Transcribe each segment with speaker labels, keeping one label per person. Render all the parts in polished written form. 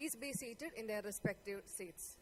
Speaker 1: Please be seated in their respective seats.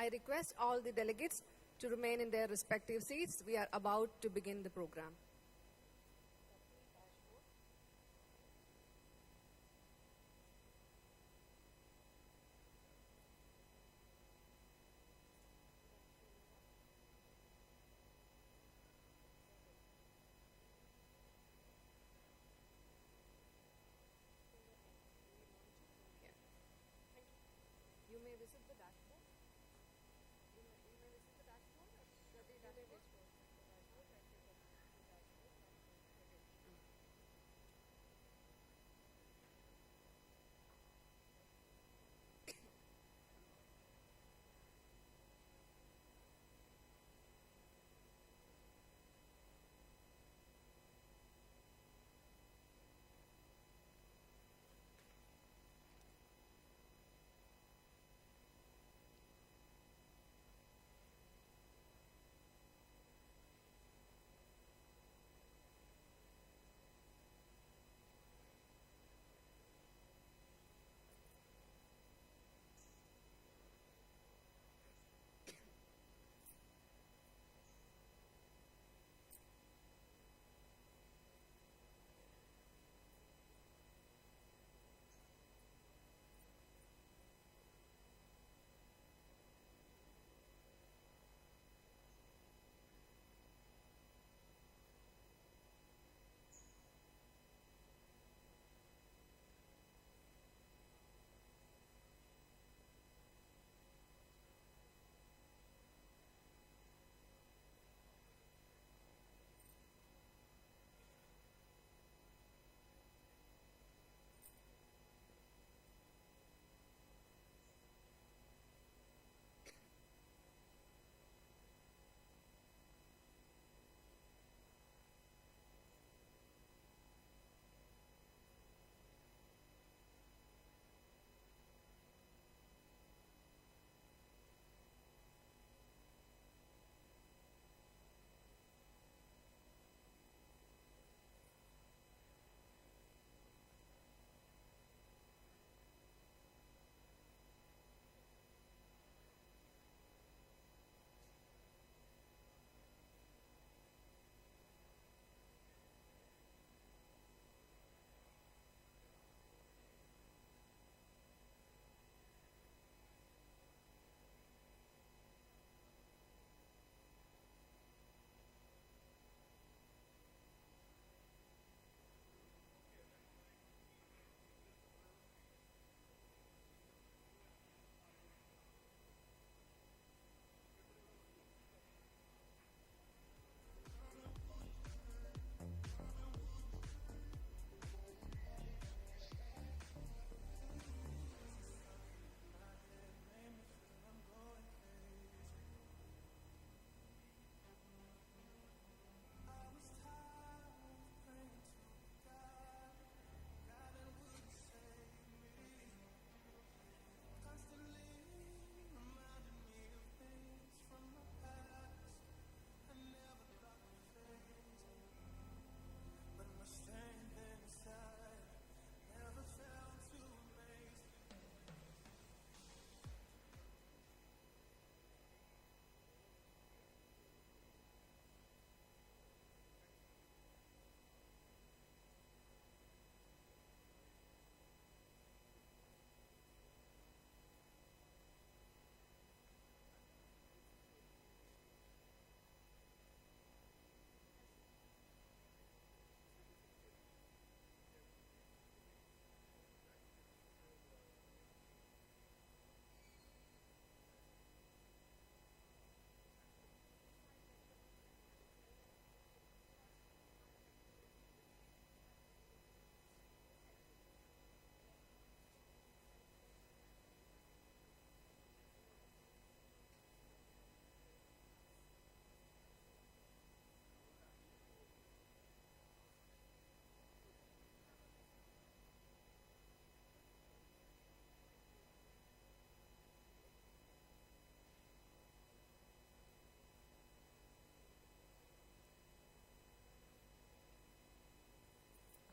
Speaker 1: I request all the delegates to remain in their respective seats. We are about to begin the program. You may visit the dashboard. You may visit the dashboard. The dashboard.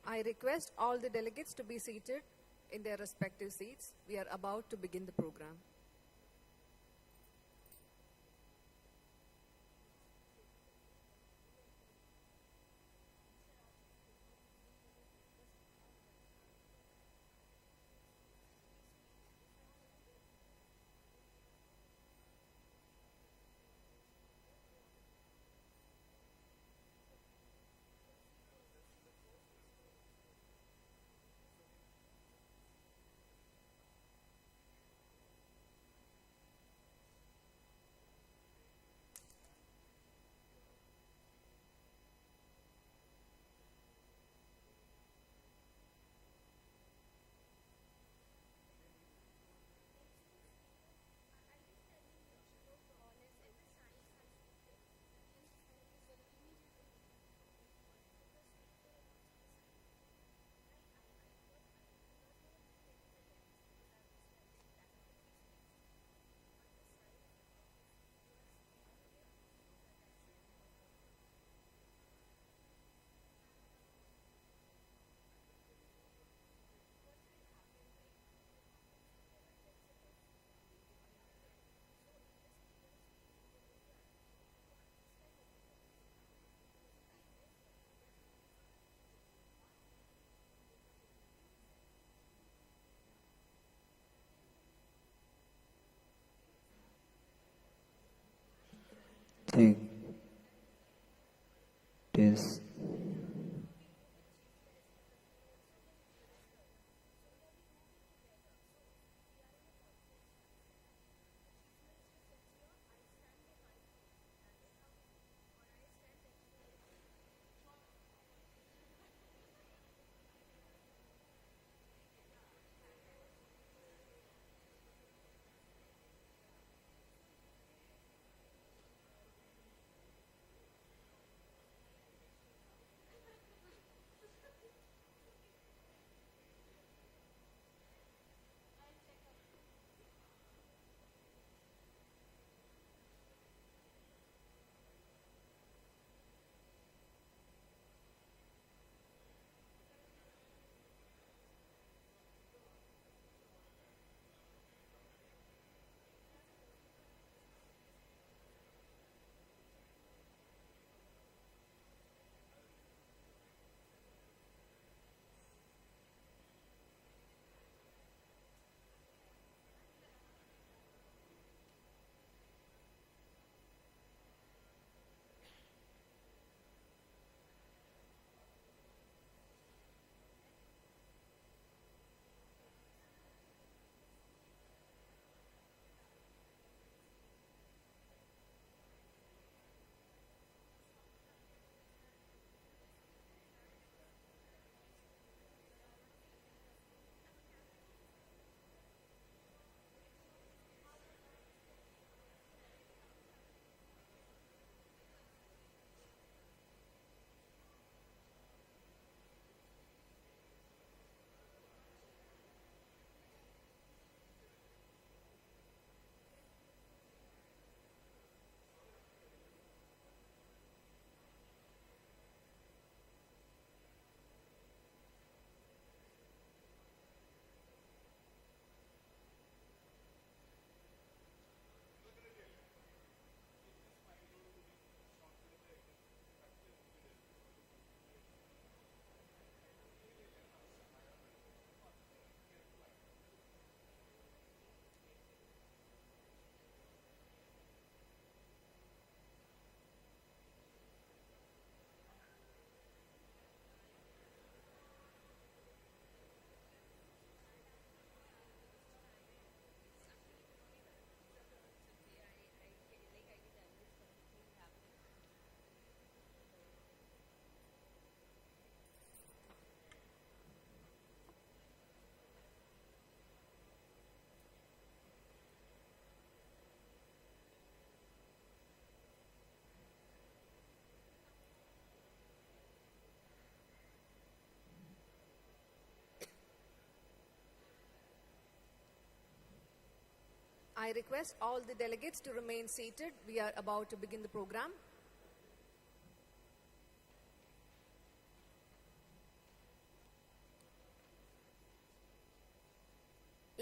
Speaker 1: I request all the delegates to be seated in their respective seats. We are about to begin the program.
Speaker 2: Take this.
Speaker 1: I request all the delegates to remain seated. We are about to begin the program.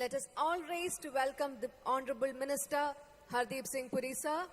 Speaker 1: Let us all rise to welcome the Honorable Minister Hardeep Singh Puri sir.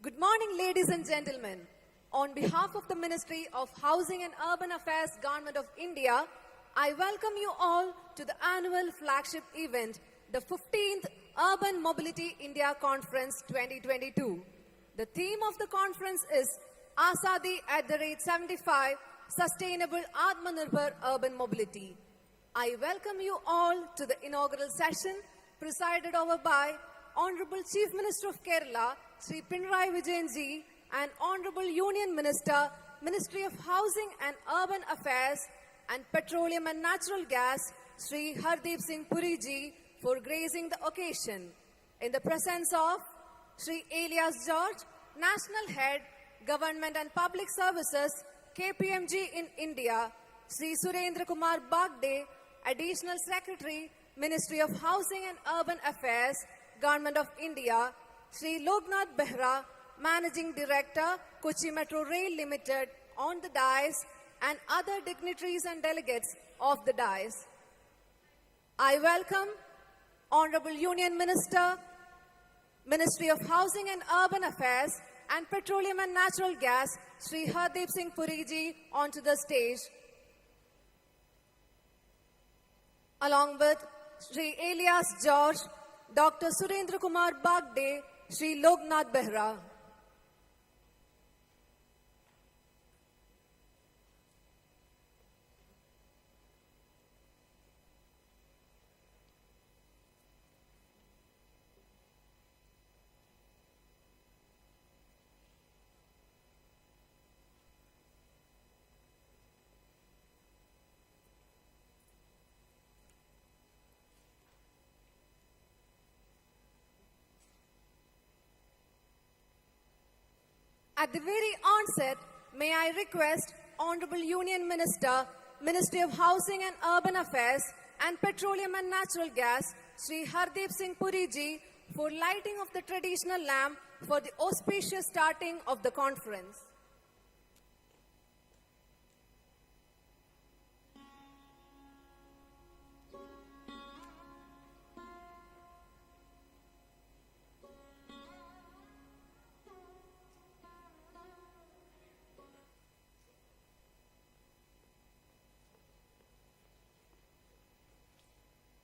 Speaker 1: Good morning, ladies and gentlemen. On behalf of the Ministry of Housing and Urban Affairs, Government of India, I welcome you all to the annual flagship event, the 15th Urban Mobility India Conference 2022. The theme of the conference is Asadi at the rate 75, Sustainable Atmanirbhar Urban Mobility. I welcome you all to the inaugural session presided over by Honorable Chief Minister of Kerala, Sri Pinarayi Vijayan ji, and Honorable Union Minister, Ministry of Housing and Urban Affairs and Petroleum and Natural Gas, Sri Hardeep Singh Puri ji, for gracing the occasion. In the presence of Sri Elias George, National Head, Government and Public Services, KPMG in India, Sri Surendra Kumar Bagde, Additional Secretary, Ministry of Housing and Urban Affairs, Government of India, Sri Loknath Behra, Managing Director, Kochi Metro Rail Limited, on the dais, and other dignitaries and delegates of the dais. I welcome Honorable Union Minister, Ministry of Housing and Urban Affairs and Petroleum and Natural Gas, Sri Hardeep Singh Puri ji, onto the stage, along with Sri Elias George, Dr. Surendra Kumar Bagde, Sri Loknath Behra. At the very onset, may I request Honorable Union Minister, Ministry of Housing and Urban Affairs and Petroleum and Natural Gas, Sri Hardeep Singh Puri ji, for lighting of the traditional lamp for the auspicious starting of the conference.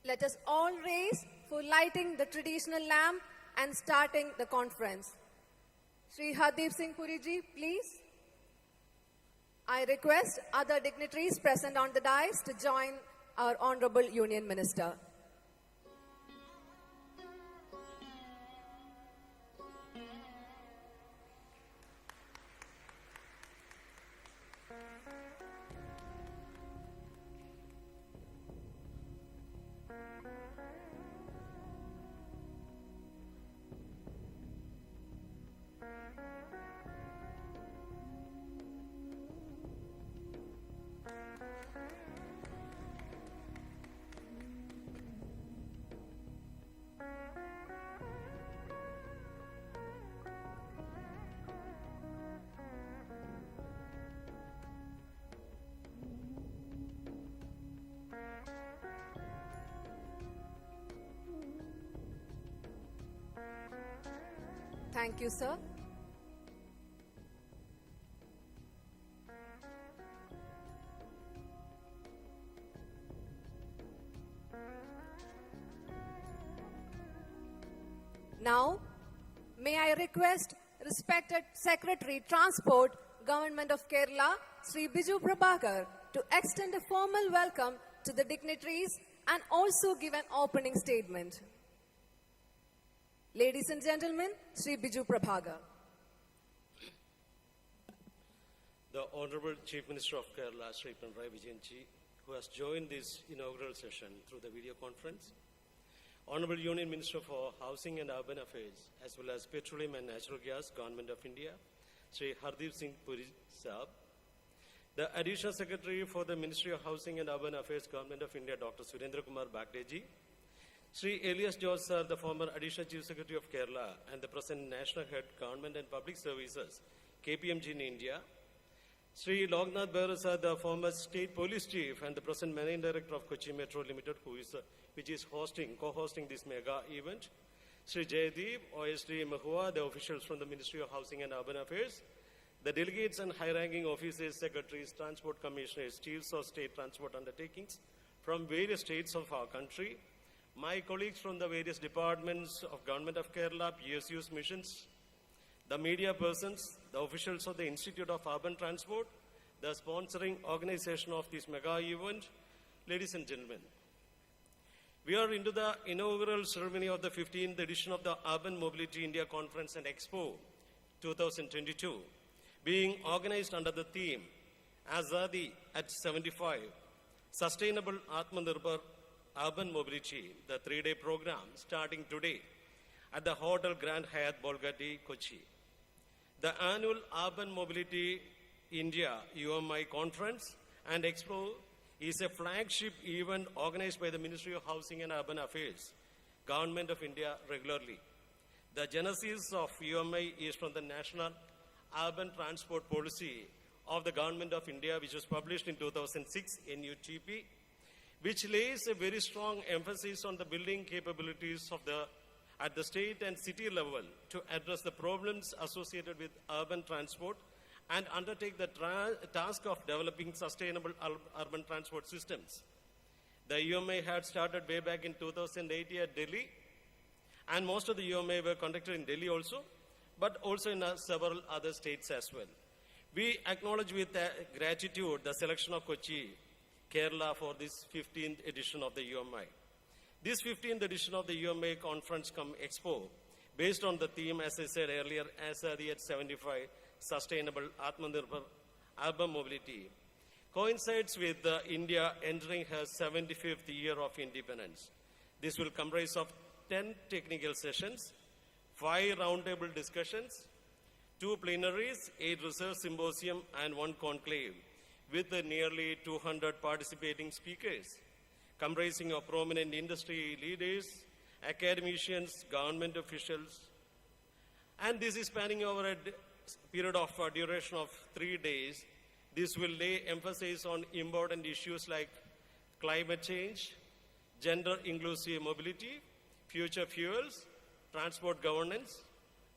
Speaker 1: Let us all raise for lighting the traditional lamp and starting the conference. Sri Hardeep Singh Puri ji, please. I request other dignitaries present on the dais to join our Honorable Union Minister. Thank you, sir. Now, may I request respected Secretary Transport, Government of Kerala, Sri Biju Prabhakar, to extend a formal welcome to the dignitaries and also give an opening statement. Ladies and gentlemen, Sri Biju Prabhagar.
Speaker 2: The Honorable Chief Minister of Kerala, Sri Pinarayi Vijayanji, who has joined this inaugural session through the video conference. Honorable Union Minister for Housing and Urban Affairs, as well as Petroleum and Natural Gas, Government of India, Sri Hardeep Singh Puri Saab. The Additional Secretary for the Ministry of Housing and Urban Affairs, Government of India, Dr. Surendra Kumar Bagdeji. Sri Elias George Sir, the former Additional Chief Secretary of Kerala and the present National Head, Government and Public Services, KPMG in India. Sri Loknath Behra Sir, the former State Police Chief and the present Managing Director of Kochi Metro Limited, which is co-hosting this mega event. Sri Jaydeep, OSD Mahua, the officials from the Ministry of Housing and Urban Affairs, the delegates and high-ranking officers, secretaries, transport commissioners, chiefs of state transport undertakings from various states of our country, my colleagues from the various departments of Government of Kerala, PSUs, missions, the media persons, the officials of the Institute of Urban Transport, the sponsoring organization of this mega event, ladies and gentlemen. We are into the inaugural ceremony of the 15th edition of the Urban Mobility India Conference and Expo 2022, being organized under the theme Azadi at 75, Sustainable Atmanirbhar Urban Mobility, the 3-day program starting today at the Hotel Grand Hyatt Bolgatti, Kochi. The annual Urban Mobility India UMI Conference and Expo is a flagship event organized by the Ministry of Housing and Urban Affairs, Government of India regularly. The genesis of UMI is from the National Urban Transport Policy of the Government of India, which was published in 2006 NUTP, which lays a very strong emphasis on the building capabilities of at the state and city level to address the problems associated with urban transport and undertake the task of developing sustainable urban transport systems. The UMA had started way back in 2008 at Delhi, and most of the UMA were conducted in Delhi also, but also in several other states as well. We acknowledge with gratitude the selection of Kochi, Kerala for this 15th edition of the UMI. This 15th edition of the UMA Conference cum Expo, based on the theme, as I said earlier, Azadi at 75, Sustainable Atmanirbhar Urban Mobility, coincides with India entering her 75th year of independence. This will comprise of 10 technical sessions, 5 roundtable discussions, 2 plenaries, 8 research symposium, and 1 conclave, with nearly 200 participating speakers, comprising of prominent industry leaders, academicians, government officials, and this is spanning over a period of duration of 3 days. This will lay emphasis on important issues like climate change, gender-inclusive mobility, future fuels, transport governance,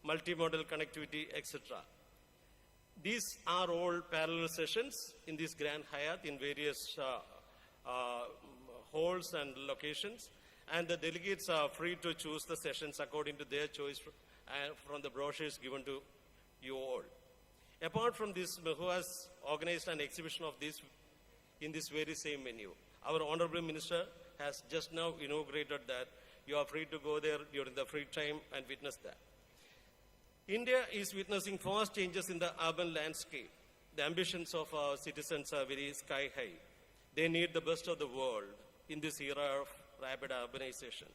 Speaker 2: multimodal connectivity, etc. These are all parallel sessions in this Grand Hyatt in various halls and locations, and the delegates are free to choose the sessions according to their choice from the brochures given to you all. Apart from this, who has organized an exhibition of this in this very same venue. Our Honorable Minister has just now inaugurated that. You are free to go there during the free time and witness that. India is witnessing fast changes in the urban landscape. The ambitions of our citizens are very sky high. They need the best of the world in this era of rapid urbanization.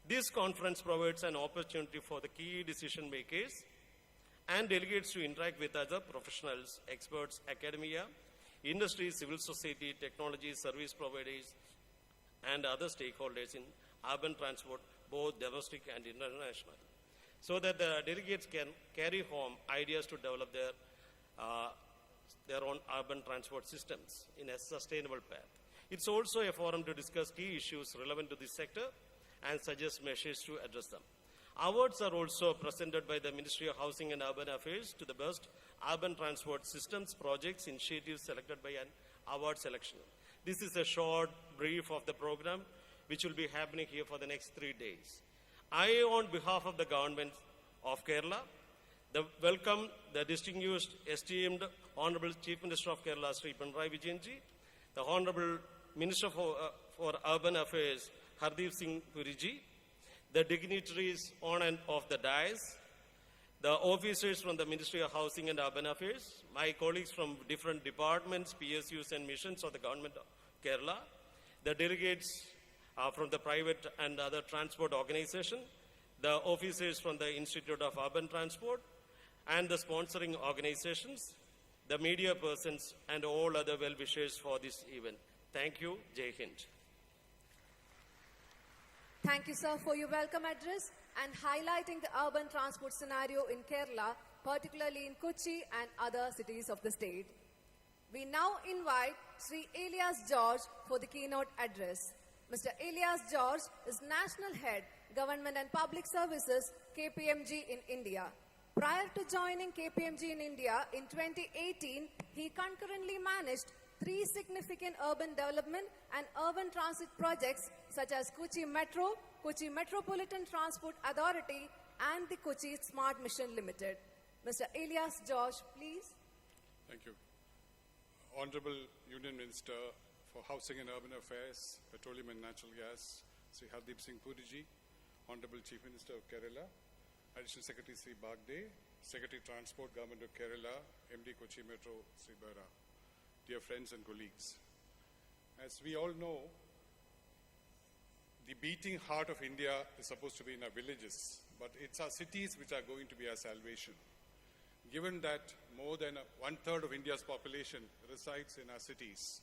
Speaker 2: This conference provides an opportunity for the key decision makers and delegates to interact with other professionals, experts, academia, industry, civil society, technology, service providers, and other stakeholders in urban transport, both domestic and international, so that the delegates can carry home ideas to develop their own urban transport systems in a sustainable path. It's also a forum to discuss key issues relevant to this sector and suggest measures to address them. Awards are also presented by the Ministry of Housing and Urban Affairs to the best urban transport systems projects initiatives selected by an award selection. This is a short brief of the program which will be happening here for the next 3 days. I, on behalf of the government of Kerala, welcome the distinguished, esteemed Honorable Chief Minister of Kerala, Sri Pinarayi Vijayanji, the Honorable Minister for Urban Affairs, Hardeep Singh Puri ji, the dignitaries on and off the dais, the officers from the Ministry of Housing and Urban Affairs, my colleagues from different departments, PSUs and missions of the Government of Kerala, the delegates from the private and other transport organization, the officers from the Institute of Urban Transport, and the sponsoring organizations, the media persons, and all other well-wishers for this event. Thank you. Jai Hind.
Speaker 1: Thank you, sir, for your welcome address and highlighting the urban transport scenario in Kerala, particularly in Kochi and other cities of the state. We now invite Sri Elias George for the keynote address. Mr. Elias George is National Head, Government and Public Services, KPMG in India. Prior to joining KPMG in India in 2018, he concurrently managed 3 significant urban development and urban transit projects such as Kochi Metro, Kochi Metropolitan Transport Authority, and the Kochi Smart Mission Limited. Mr. Elias George, please.
Speaker 3: Thank you. Honorable Union Minister for Housing and Urban Affairs, Petroleum and Natural Gas, Sri Hardeep Singh Puriji, Honorable Chief Minister of Kerala, Additional Secretary Sri Bagde, Secretary Transport, Government of Kerala, MD Kochi Metro, Sri Bera, dear friends and colleagues. As we all know, the beating heart of India is supposed to be in our villages, but it's our cities which are going to be our salvation. Given that more than 1/3 of India's population resides in our cities,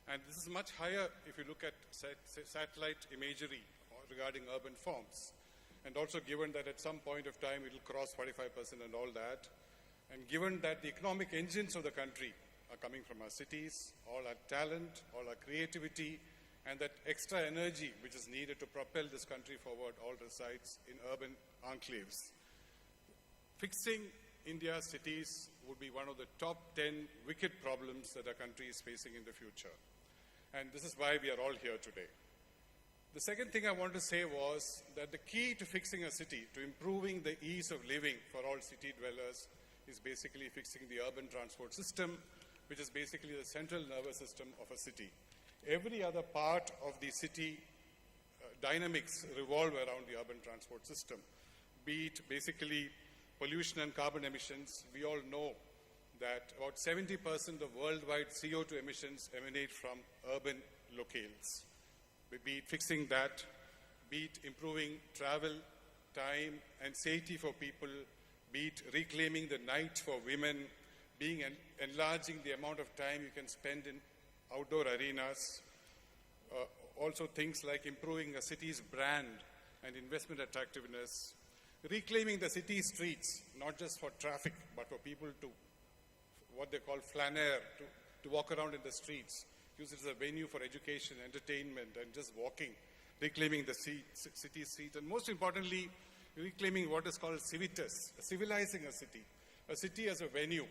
Speaker 3: and this is much higher if you look at satellite imagery regarding urban forms, and also given that at some point of time it will cross 45% and all that, and given that the economic engines of the country are coming from our cities, all our talent, all our creativity, and that extra energy which is needed to propel this country forward all resides in urban enclaves. Fixing India's cities would be one of the top 10 wicked problems that our country is facing in the future. And this is why we are all here today. The second thing I want to say was that the key to fixing a city, to improving the ease of living for all city dwellers, is basically fixing the urban transport system, which is basically the central nervous system of a city. Every other part of the city dynamics revolve around the urban transport system, be it basically pollution and carbon emissions. We all know that about 70% of worldwide CO2 emissions emanate from urban locales. Be it fixing that, be it improving travel, time, and safety for people, be it reclaiming the night for women, enlarging the amount of time you can spend in outdoor arenas, also things like improving a city's brand and investment attractiveness, reclaiming the city streets, not just for traffic, but for people to, what they call flaner, to walk around in the streets, use it as a venue for education, entertainment, and just walking, reclaiming the city street, and most importantly, reclaiming what is called civitas, civilizing a city as a venue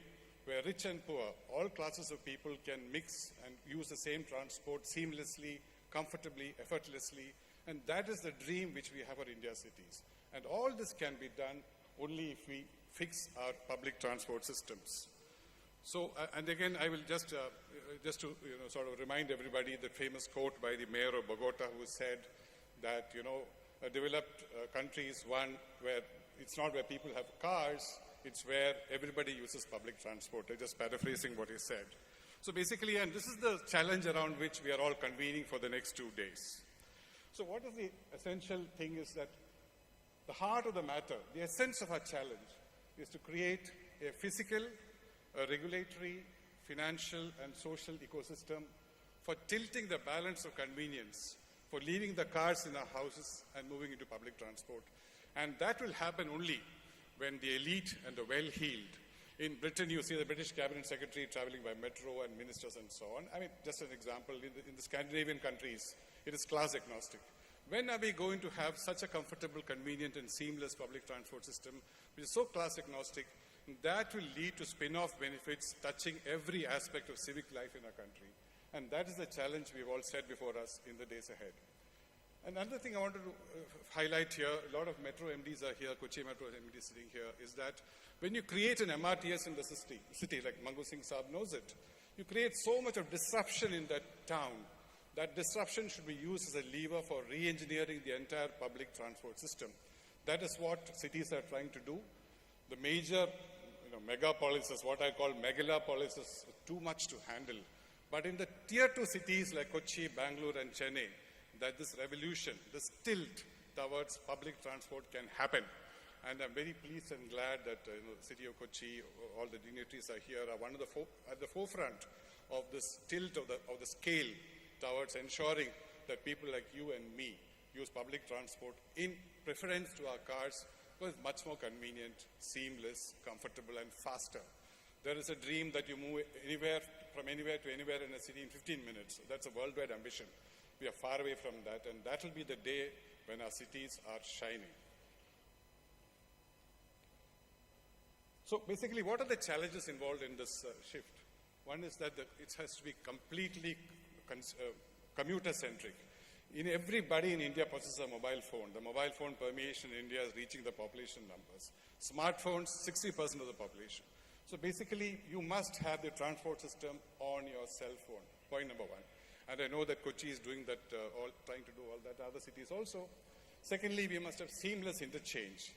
Speaker 3: where rich and poor, all classes of people can mix and use the same transport seamlessly, comfortably, effortlessly, and that is the dream which we have for India's cities. And all this can be done only if we fix our public transport systems. So, and again, I will just to sort of remind everybody the famous quote by the mayor of Bogota, who said that, a developed country is one where it's not where people have cars, it's where everybody uses public transport. I'm just paraphrasing what he said. So basically, and this is the challenge around which we are all convening for the next 2 days. So what is the essential thing is that the heart of the matter, the essence of our challenge, is to create a physical, a regulatory, financial, and social ecosystem for tilting the balance of convenience, for leaving the cars in our houses and moving into public transport. And that will happen only when the elite and the well-heeled. In Britain, you see the British Cabinet Secretary traveling by metro and ministers and so on. I mean, just an example, in the Scandinavian countries, it is class agnostic. When are we going to have such a comfortable, convenient, and seamless public transport system, which is so class agnostic, that will lead to spin-off benefits touching every aspect of civic life in our country. And that is the challenge we've all set before us in the days ahead. Another thing I wanted to highlight here, a lot of Metro MDs are here, Kochi Metro MD sitting here, is that when you create an MRTS in the city like Mangu Singh Saab knows it, you create so much of disruption in that town That disruption should be used as a lever for re-engineering the entire public transport system. That is what cities are trying to do. The major megapolises, what I call megalopolises, too much to handle. But in the tier 2 cities like Kochi, Bangalore and Chennai, that this revolution, this tilt towards public transport can happen. And I'm very pleased and glad that the city of Kochi, all the dignitaries are here, are at the forefront of this tilt of the scale towards ensuring that people like you and me use public transport in preference to our cars, because it's much more convenient, seamless, comfortable and faster. There is a dream that you move from anywhere to anywhere in a city in 15 minutes. That's a worldwide ambition. We are far away from that, and that will be the day when our cities are shining. So basically, what are the challenges involved in this shift? One is that it has to be completely commuter-centric. Everybody in India possesses a mobile phone. The mobile phone permeation in India is reaching the population numbers. Smartphones, 60% of the population. So basically, you must have the transport system on your cell phone, point number one. And I know that Kochi is doing that, trying to do all that, other cities also. Secondly, we must have seamless interchange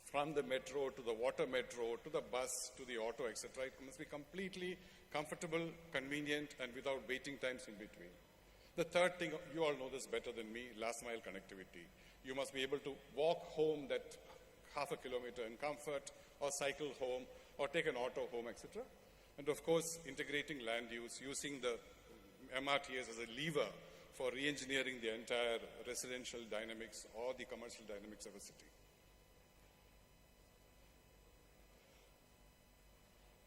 Speaker 3: from the metro to the water metro to the bus to the auto, etc. It must be completely comfortable, convenient, and without waiting times in between. The third thing, you all know this better than me, last mile connectivity. You must be able to walk home that half a kilometer in comfort, or cycle home, or take an auto home, etc. And of course, integrating land use, using the MRTS as a lever for re-engineering the entire residential dynamics or the commercial dynamics of a city.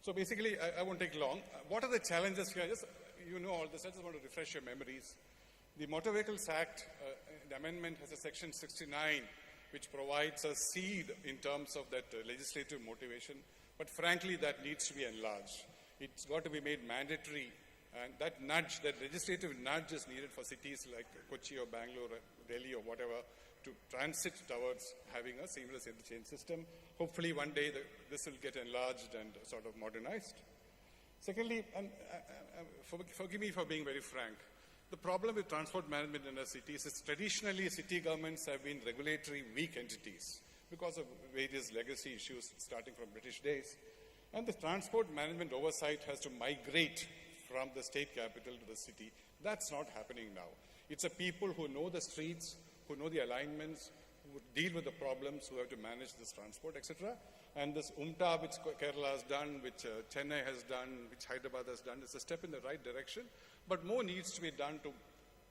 Speaker 3: So basically, I won't take long. What are the challenges here? You know all this. I just want to refresh your memories. The Motor Vehicles Act, the amendment has a section 69, which provides a seed in terms of that legislative motivation. But frankly, that needs to be enlarged. It's got to be made mandatory. And that nudge, that legislative nudge is needed for cities like Kochi or Bangalore, or Delhi or whatever, to transit towards having a seamless interchange system. Hopefully one day this will get enlarged and sort of modernized. Secondly, and forgive me for being very frank, the problem with transport management in our cities is traditionally city governments have been regulatory weak entities because of various legacy issues starting from British days. And the transport management oversight has to migrate from the state capital to the city. That's not happening now. It's a people who know the streets, who know the alignments, who deal with the problems, who have to manage this transport, etc. And this UMTA, which Kerala has done, which Chennai has done, which Hyderabad has done, is a step in the right direction. But more needs to be done to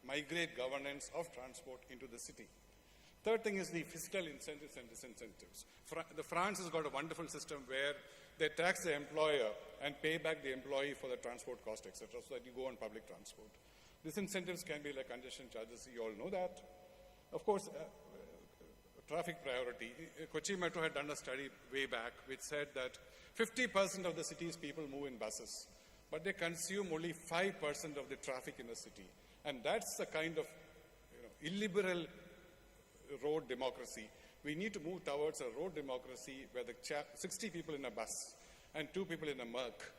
Speaker 3: migrate governance of transport into the city. Third thing is the fiscal incentives and disincentives. France has got a wonderful system where they tax the employer and pay back the employee for the transport cost, etc., so that you go on public transport. Disincentives can be like congestion charges, you all know that. Of course, traffic priority. Kochi Metro had done a study way back which said that 50% of the city's people move in buses, but they consume only 5% of the traffic in the city. And that's the kind of illiberal road democracy. We need to move towards a road democracy where the 60 people in a bus and 2 people in a Merc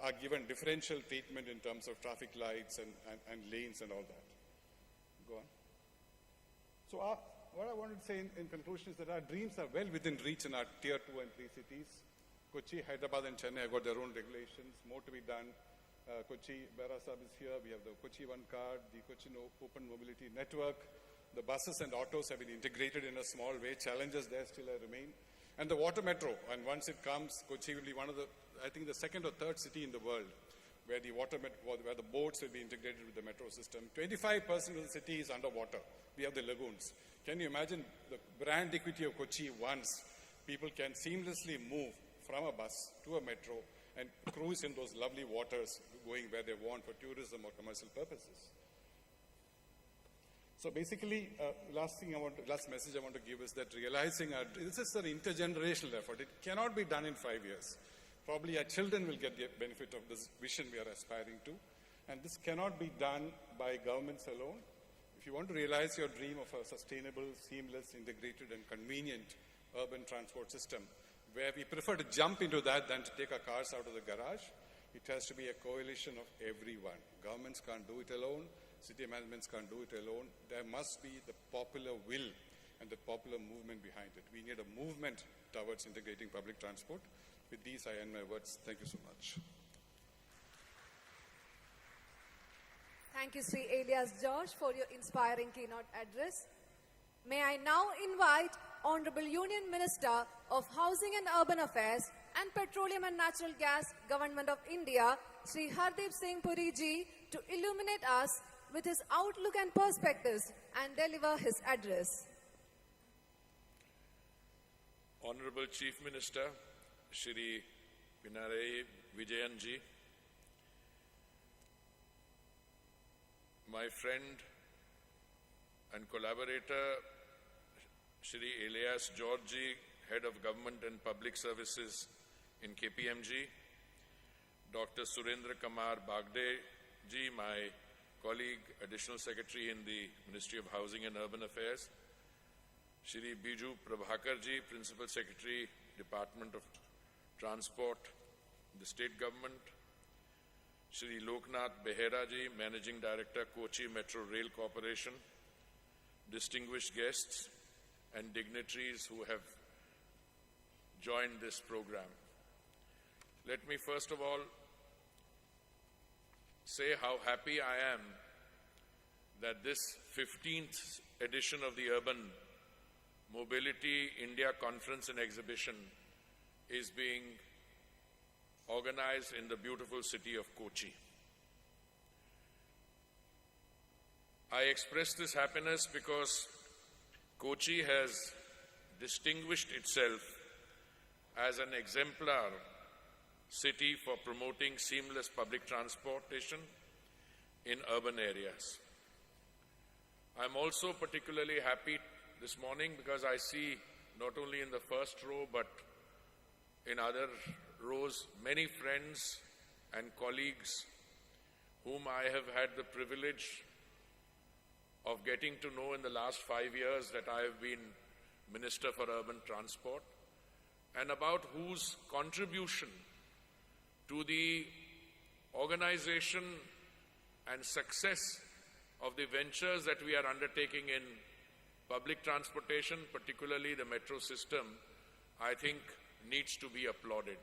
Speaker 3: are given differential treatment in terms of traffic lights and lanes and all that. Go on. So what I wanted to say in conclusion is that our dreams are well within reach in our tier 2 and 3 cities. Kochi, Hyderabad and Chennai have got their own regulations, more to be done. Kochi, Barasab is here. We have the Kochi One Card, the Kochi Open Mobility Network. The buses and autos have been integrated in a small way. Challenges there still remain. And the water metro, and once it comes, Kochi will be one of the, I think, the second or third city in the world where the where the boats will be integrated with the metro system. 25% of the city is underwater. We have the lagoons. Can you imagine the brand equity of Kochi once people can seamlessly move from a bus to a metro and cruise in those lovely waters going where they want for tourism or commercial purposes? So basically, last message I want to give is that realizing this is an intergenerational effort. It cannot be done in 5 years. Probably our children will get the benefit of this vision we are aspiring to. And this cannot be done by governments alone. If you want to realize your dream of a sustainable, seamless, integrated and convenient urban transport system, where we prefer to jump into that than to take our cars out of the garage, it has to be a coalition of everyone. Governments can't do it alone. city managements can't do it alone. There must be the popular will and the popular movement behind it. We need a movement towards integrating public transport. With these, I end my words. Thank you so much.
Speaker 1: Thank you, Sri Elias George, for your inspiring keynote address. May I now invite Honorable Union Minister of Housing and Urban Affairs and Petroleum and Natural Gas, Government of India, Sri Hardeep Singh Puri ji, to illuminate us with his outlook and perspectives and deliver his address.
Speaker 4: Honorable Chief Minister, Shri Pinarayi Vijayan ji, my friend and collaborator, Shri Elias George ji, Head of Government and Public Services in KPMG, Dr. Surendra Kumar Bagde ji, my colleague, Additional Secretary in the Ministry of Housing and Urban Affairs, Shri Biju Prabhakar ji, Principal Secretary, Department of Transport, the State Government, Shri Loknath Behera ji, Managing Director, Kochi Metro Rail Corporation, distinguished guests and dignitaries who have joined this program. Let me first of all say how happy I am that this 15th edition of the Urban Mobility India Conference and Exhibition is being organized in the beautiful city of Kochi. I express this happiness because Kochi has distinguished itself as an exemplar city for promoting seamless public transportation in urban areas. I'm also particularly happy this morning because I see not only in the first row but in other rows many friends and colleagues whom I have had the privilege of getting to know in the last 5 years that I have been Minister for Urban Transport, and about whose contribution to the organization and success of the ventures that we are undertaking in public transportation, particularly the metro system, I think needs to be applauded.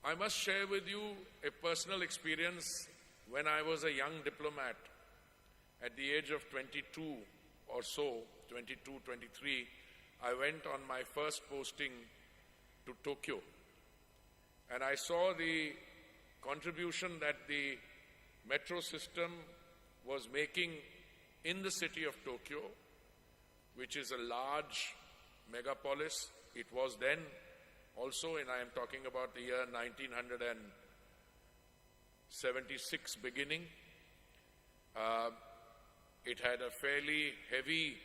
Speaker 4: I must share with you a personal experience. When I was a young diplomat, at the age of 22 or so, 22, 23, I went on my first posting to Tokyo. And I saw the contribution that the metro system was making in the city of Tokyo, which is a large megapolis. It was then also, and I am talking about the year 1976 beginning. It had a fairly heavy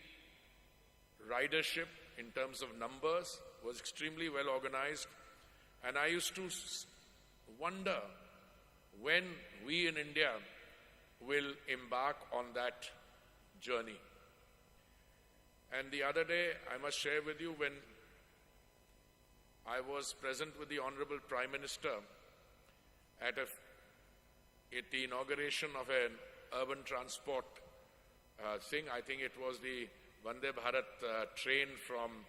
Speaker 4: ridership in terms of numbers, was extremely well organized. And I used to wonder when we in India will embark on that journey. And the other day, I must share with you, when I was present with the Honorable Prime Minister at the inauguration of an urban transport thing. I think it was the Vande Bharat train from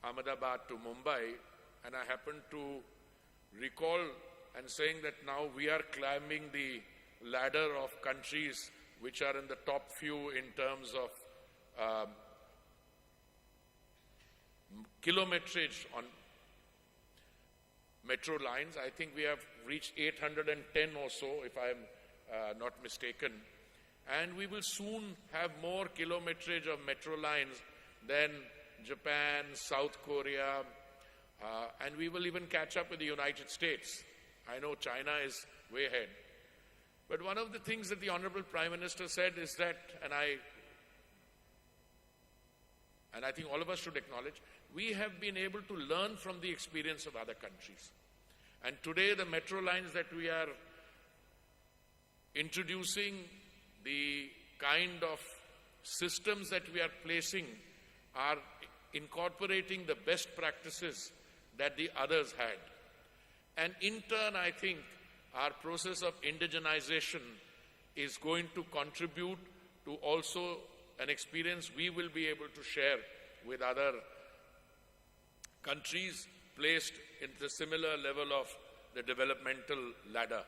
Speaker 4: Ahmedabad to Mumbai, and I happened to recall and saying that now we are climbing the ladder of countries which are in the top few in terms of kilometrage on metro lines. I think we have reached 810 or so, if I am not mistaken. And we will soon have more kilometrage of metro lines than Japan, South Korea, and we will even catch up with the United States. I know China is way ahead. But one of the things that the Honorable Prime Minister said is that, and I think all of us should acknowledge, we have been able to learn from the experience of other countries. And today the metro lines that we are introducing, the kind of systems that we are placing, are incorporating the best practices that the others had. And in turn, I think, our process of indigenization is going to contribute to also an experience we will be able to share with other countries placed in the similar level of the developmental ladder.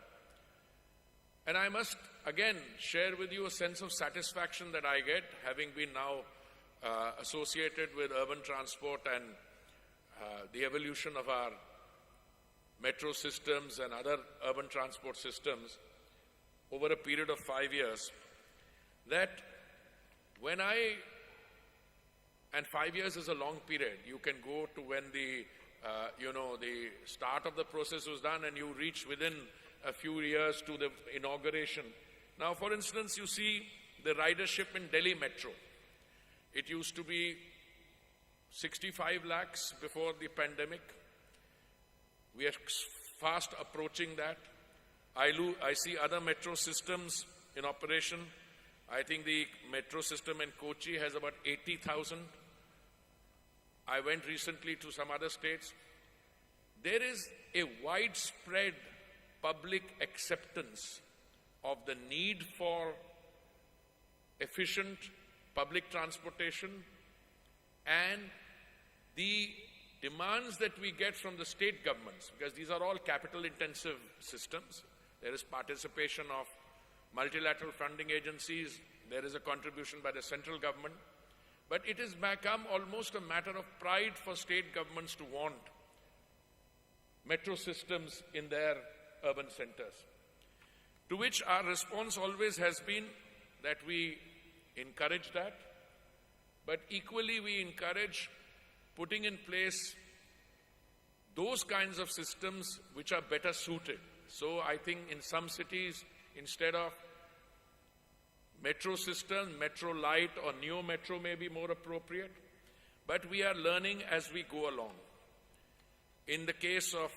Speaker 4: And I must again share with you a sense of satisfaction that I get, having been now associated with urban transport and the evolution of our metro systems and other urban transport systems over a period of 5 years, that when and 5 years is a long period. You can go to when the start of the process was done and you reach within a few years to the inauguration. Now, for instance, you see the ridership in Delhi Metro. It used to be 65 lakhs before the pandemic. We are fast approaching that. I see other metro systems in operation. I think the metro system in Kochi has about 80,000. I went recently to some other states. There is a widespread public acceptance of the need for efficient public transportation and the demands that we get from the state governments, because these are all capital-intensive systems. There is participation of multilateral funding agencies. There is a contribution by the central government. But it has become almost a matter of pride for state governments to want metro systems in their urban centers. To which our response always has been that we encourage that, but equally we encourage putting in place those kinds of systems which are better suited. So I think in some cities, instead of metro system, metro light or neo metro may be more appropriate, but we are learning as we go along. In the case of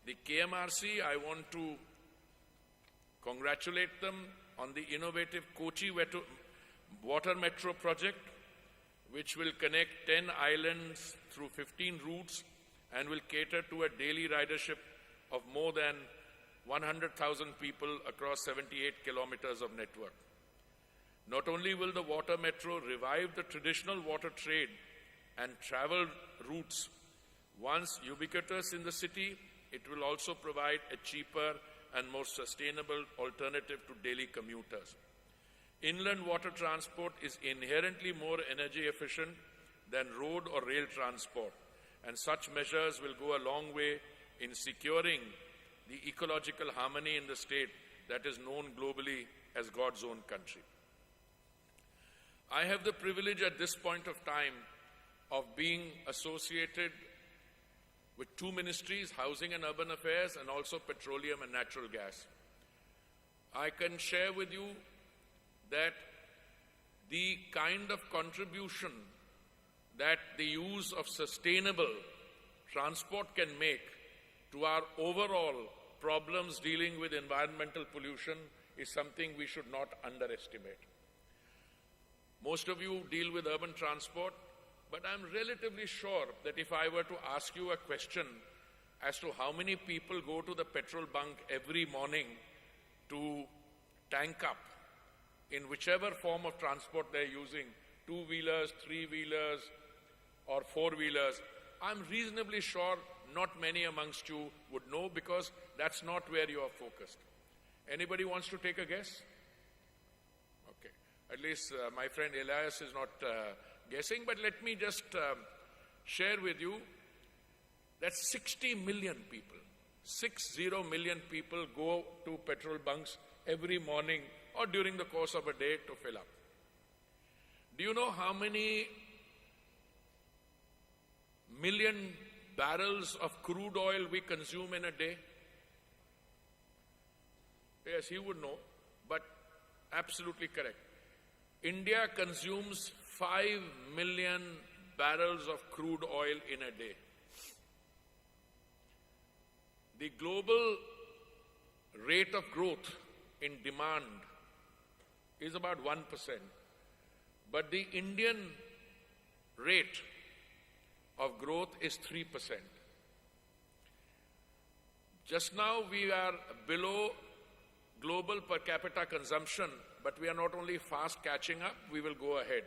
Speaker 4: the KMRC, I want to congratulate them on the innovative Kochi Water Metro project, which will connect 10 islands through 15 routes and will cater to a daily ridership of more than 100,000 people across 78 kilometers of network. Not only will the water metro revive the traditional water trade and travel routes once ubiquitous in the city, it will also provide a cheaper and more sustainable alternative to daily commuters. Inland water transport is inherently more energy efficient than road or rail transport, and such measures will go a long way in securing the ecological harmony in the state that is known globally as God's own country. I have the privilege at this point of time of being associated with two ministries, Housing and Urban Affairs and also Petroleum and Natural Gas. I can share with you that the kind of contribution that the use of sustainable transport can make to our overall problems dealing with environmental pollution is something we should not underestimate. Most of you deal with urban transport, but I'm relatively sure that if I were to ask you a question as to how many people go to the petrol bunk every morning to tank up in whichever form of transport they're using, two-wheelers, three-wheelers, or four-wheelers, I'm reasonably sure not many amongst you would know, because that's not where you are focused. Anybody wants to take a guess? Okay. At least my friend Elias is not guessing, but let me just share with you that 60 million people, 60 million people go to petrol bunks every morning or during the course of a day to fill up. Do you know how many million barrels of crude oil we consume in a day? Yes, he would know, but absolutely correct. India consumes 5 million barrels of crude oil in a day. The global rate of growth in demand is about 1%, but the Indian rate of growth is 3%. Just now we are below global per capita consumption, but we are not only fast catching up, we will go ahead.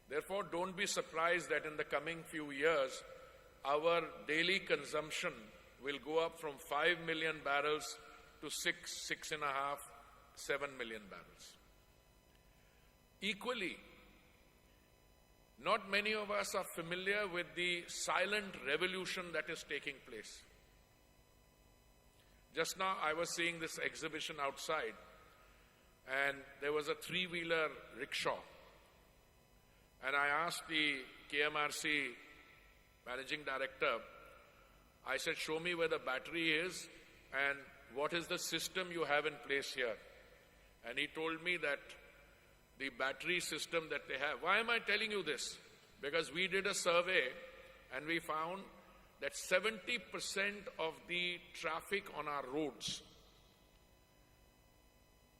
Speaker 4: Therefore, don't be surprised that in the coming few years, our daily consumption will go up from 5 million barrels to 6.5, 7 million barrels. Equally, not many of us are familiar with the silent revolution that is taking place. Just now I was seeing this exhibition outside, and there was a three-wheeler rickshaw. And I asked the KMRC managing director, I said, show me where the battery is and what is the system you have in place here. And he told me that the battery system that they have. Why am I telling you this? Because we did a survey and we found that 70% of the traffic on our roads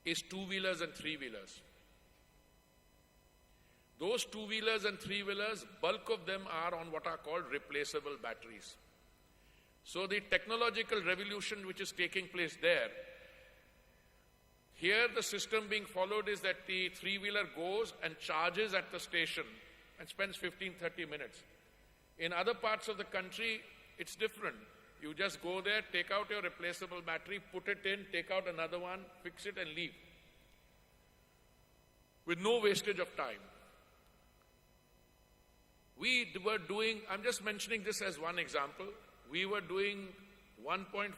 Speaker 4: is two-wheelers and three-wheelers. Those two-wheelers and three-wheelers, bulk of them are on what are called replaceable batteries. So the technological revolution which is taking place there, here the system being followed is that the three-wheeler goes and charges at the station and spends 15-30 minutes. In other parts of the country, it's different. You just go there, take out your replaceable battery, put it in, take out another one, fix it and leave. With no wastage of time. We were doing, I'm just mentioning this as one example, we were doing 1.4%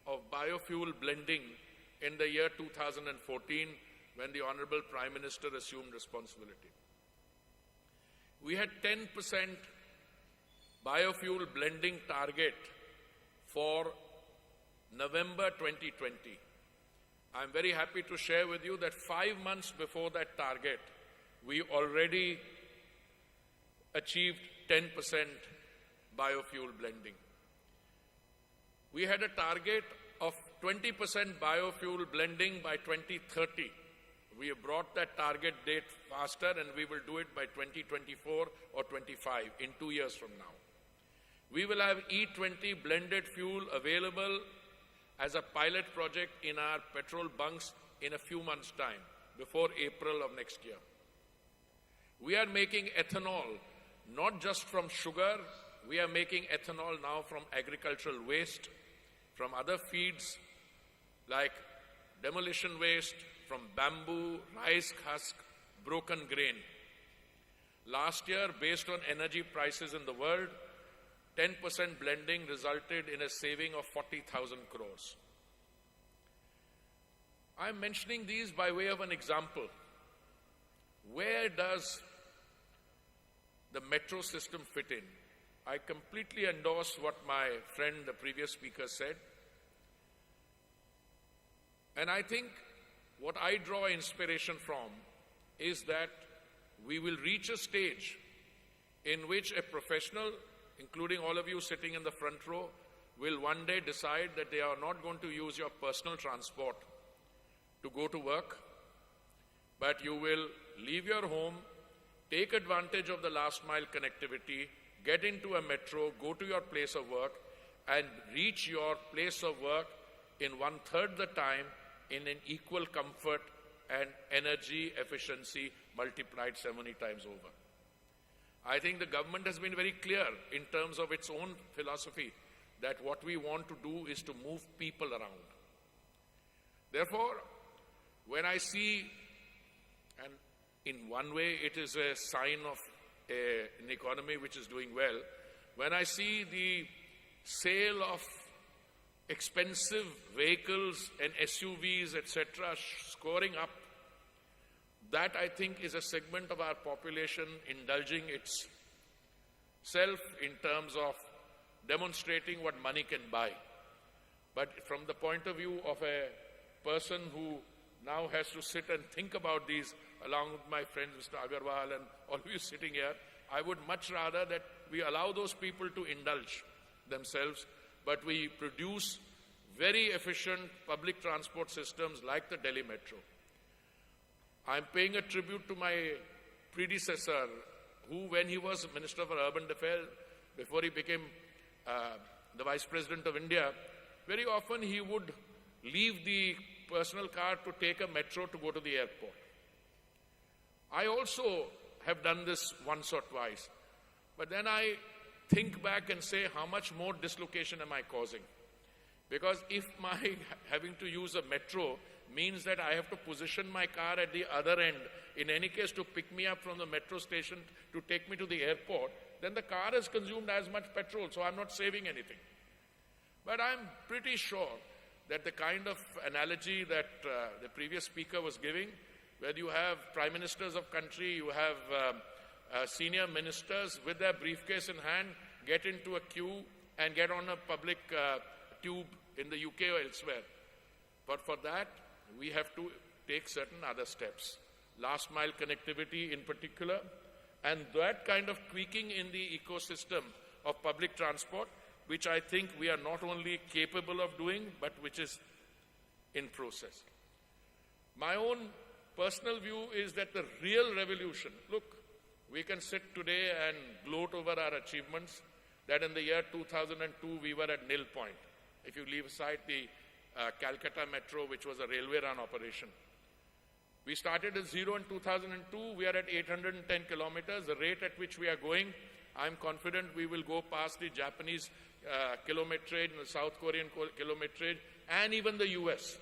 Speaker 4: of biofuel blending in the year 2014 when the Honorable Prime Minister assumed responsibility. We had 10% biofuel blending target for November 2020. I'm very happy to share with you that 5 months before that target, we already achieved 10% biofuel blending. We had a target of 20% biofuel blending by 2030. We have brought that target date faster and we will do it by 2024 or 25, in 2 years from now. We will have E20 blended fuel available as a pilot project in our petrol bunks in a few months' time, before April of next year. We are making ethanol not just from sugar, we are making ethanol now from agricultural waste, from other feeds like demolition waste, from bamboo, rice husk, broken grain. Last year, based on energy prices in the world, 10% blending resulted in a saving of 40,000 crores. I'm mentioning these by way of an example. Where does the metro system fit in? I completely endorse what my friend, the previous speaker, said. And I think what I draw inspiration from is that we will reach a stage in which a professional, including all of you sitting in the front row, will one day decide that they are not going to use your personal transport to go to work, but you will leave your home, take advantage of the last mile connectivity, get into a metro, go to your place of work, and reach your place of work in 1/3 the time in an equal comfort and energy efficiency multiplied so many times over. I think the government has been very clear in terms of its own philosophy that what we want to do is to move people around. Therefore, when I see, and in one way it is a sign of an economy which is doing well, when I see the sale of expensive vehicles and SUVs, etc., scoring up, that I think is a segment of our population indulging itself in terms of demonstrating what money can buy. But from the point of view of a person who now has to sit and think about these, along with my friends Mr. Agarwal and all of you sitting here, I would much rather that we allow those people to indulge themselves, but we produce very efficient public transport systems like the Delhi Metro. I'm paying a tribute to my predecessor, who, when he was Minister for Urban Affairs, before he became the Vice President of India, very often he would leave the personal car to take a metro to go to the airport. I also have done this once or twice, but then I think back and say, how much more dislocation am I causing? Because if my having to use a metro means that I have to position my car at the other end, in any case to pick me up from the metro station to take me to the airport, then the car has consumed as much petrol, so I'm not saving anything. But I'm pretty sure that the kind of analogy that the previous speaker was giving, where you have prime ministers of country, you have senior ministers with their briefcase in hand, get into a queue and get on a public tube in the UK or elsewhere. But for that, we have to take certain other steps. Last mile connectivity in particular, and that kind of tweaking in the ecosystem of public transport, which I think we are not only capable of doing, but which is in process. My own personal view is that the real revolution, look, we can sit today and gloat over our achievements, that in the year 2002 we were at nil point. If you leave aside the Calcutta Metro, which was a railway run operation. We started at zero in 2002, we are at 810 kilometers. The rate at which we are going, I'm confident we will go past the Japanese kilometrage, the South Korean kilometrage, and even the US.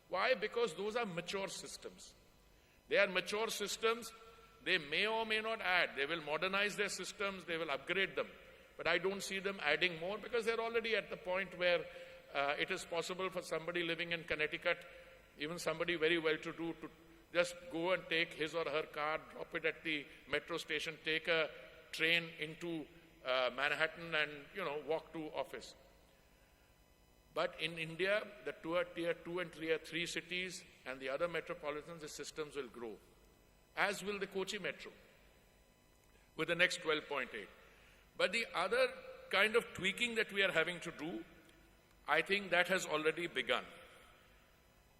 Speaker 4: Why? Because those are mature systems. They are mature systems. They may or may not add. They will modernize their systems, they will upgrade them. But I don't see them adding more because they're already at the point where it is possible for somebody living in Connecticut, even somebody very well-to-do, to just go and take his or her car, drop it at the metro station, take a train into Manhattan and, walk to office. But in India, the tier 2 and tier 3 cities and the other metropolitans, the systems will grow, as will the Kochi Metro with the next 12.8. But the other kind of tweaking that we are having to do, I think that has already begun.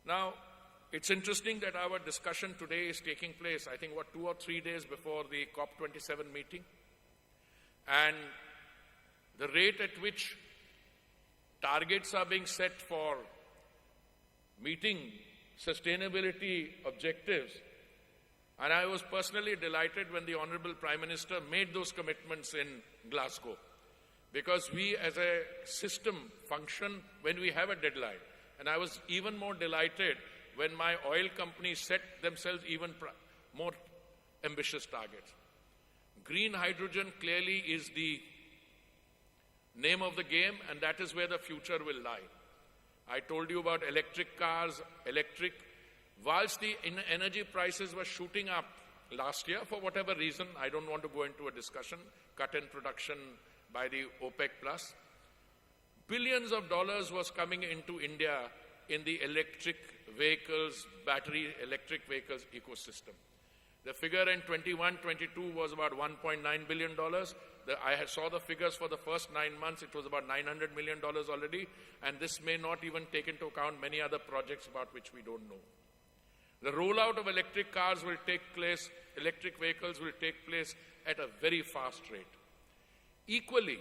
Speaker 4: Now, it's interesting that our discussion today is taking place, I think, 2 or 3 days before the COP27 meeting. And the rate at which targets are being set for meeting sustainability objectives. And I was personally delighted when the Honorable Prime Minister made those commitments in Glasgow. Because we as a system function when we have a deadline. And I was even more delighted when my oil companies set themselves even more ambitious targets. Green hydrogen clearly is the name of the game, and that is where the future will lie. I told you about electric cars, whilst the energy prices were shooting up last year for whatever reason, I don't want to go into a discussion, cut in production by the OPEC plus. Billions of dollars was coming into India in the electric vehicles, battery electric vehicles ecosystem. The figure in 21-22 was about $1.9 billion. I saw the figures for the first 9 months, it was about $900 million already, and this may not even take into account many other projects about which we don't know. The rollout of electric cars will take place, electric vehicles will take place at a very fast rate. Equally,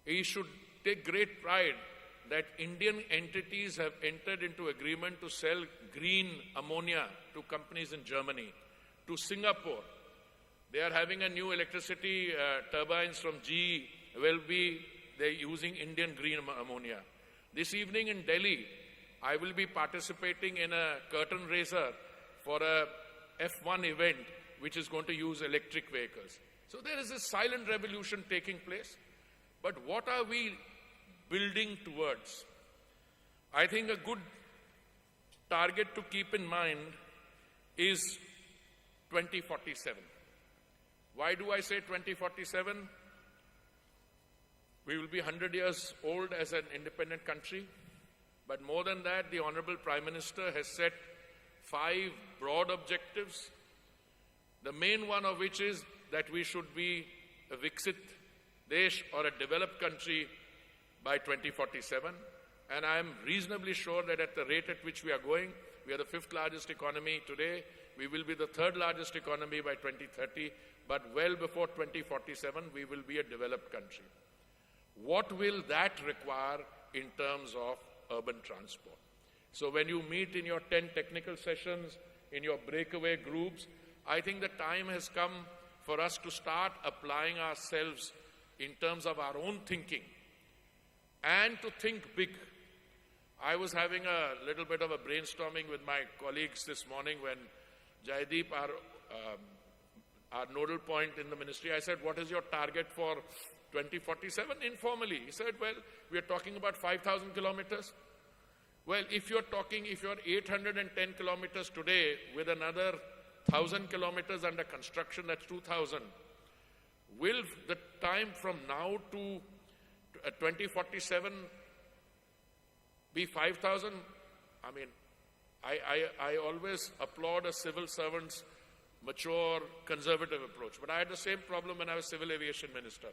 Speaker 4: we should take great pride that Indian entities have entered into agreement to sell green ammonia to companies in Germany, to Singapore. They are having a new electricity turbines from GE. They're using Indian green ammonia. This evening in Delhi, I will be participating in a curtain raiser for a F1 event which is going to use electric vehicles. So there is a silent revolution taking place. But what are we building towards? I think a good target to keep in mind is 2047. Why do I say 2047? We will be 100 years old as an independent country. But more than that, the Honorable Prime Minister has set 5 broad objectives, the main one of which is that we should be a Viksit Desh or a developed country by 2047. And I am reasonably sure that at the rate at which we are going, we are the 5th largest economy today. We will be the 3rd largest economy by 2030, but well before 2047, we will be a developed country. what will that require in terms of urban transport? So when you meet in your 10 technical sessions, in your breakaway groups, I think the time has come for us to start applying ourselves in terms of our own thinking and to think big. I was having a little bit of a brainstorming with my colleagues this morning when Jaideep, our nodal point in the ministry, I said, what is your target for 2047? Informally, he said, well, we are talking about 5,000 kilometers. Well, if you're 810 kilometers today with another 1,000 kilometers under construction, that's 2,000. Will the time from now to 2047 be 5,000? I mean, I always applaud a civil servant's mature, conservative approach. But I had the same problem when I was civil aviation minister.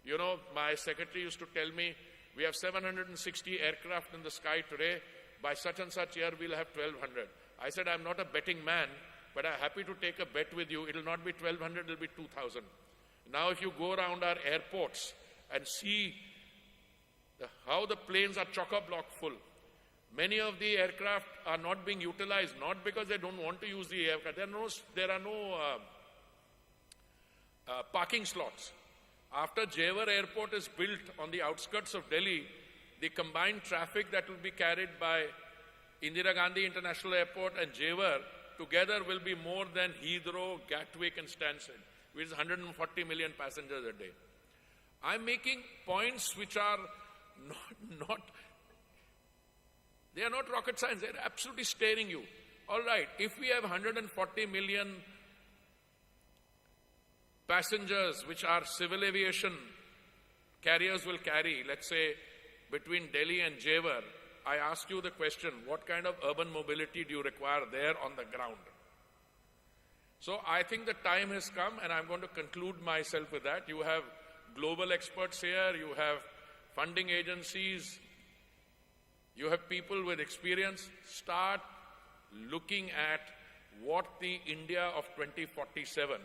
Speaker 4: You know, my secretary used to tell me, we have 760 aircraft in the sky today. By such and such year, we'll have 1,200. I said, I'm not a betting man, but I'm happy to take a bet with you. It'll not be 1,200, it'll be 2,000. Now, if you go around our airports and see how the planes are chock-a-block full, many of the aircraft are not being utilized, not because they don't want to use the aircraft. There are no parking slots. After Jewar Airport is built on the outskirts of Delhi, the combined traffic that will be carried by Indira Gandhi International Airport and Jewar together will be more than Heathrow, Gatwick and Stansted, which is 140 million passengers a day. I'm making points which are they are not rocket science, they're absolutely staring you. All right, if we have 140 million passengers which our civil aviation carriers will carry, let's say, between Delhi and Jewar, I ask you the question, what kind of urban mobility do you require there on the ground? So I think the time has come, and I'm going to conclude myself with that. You have global experts here, you have funding agencies, you have people with experience. Start looking at what the India of 2047,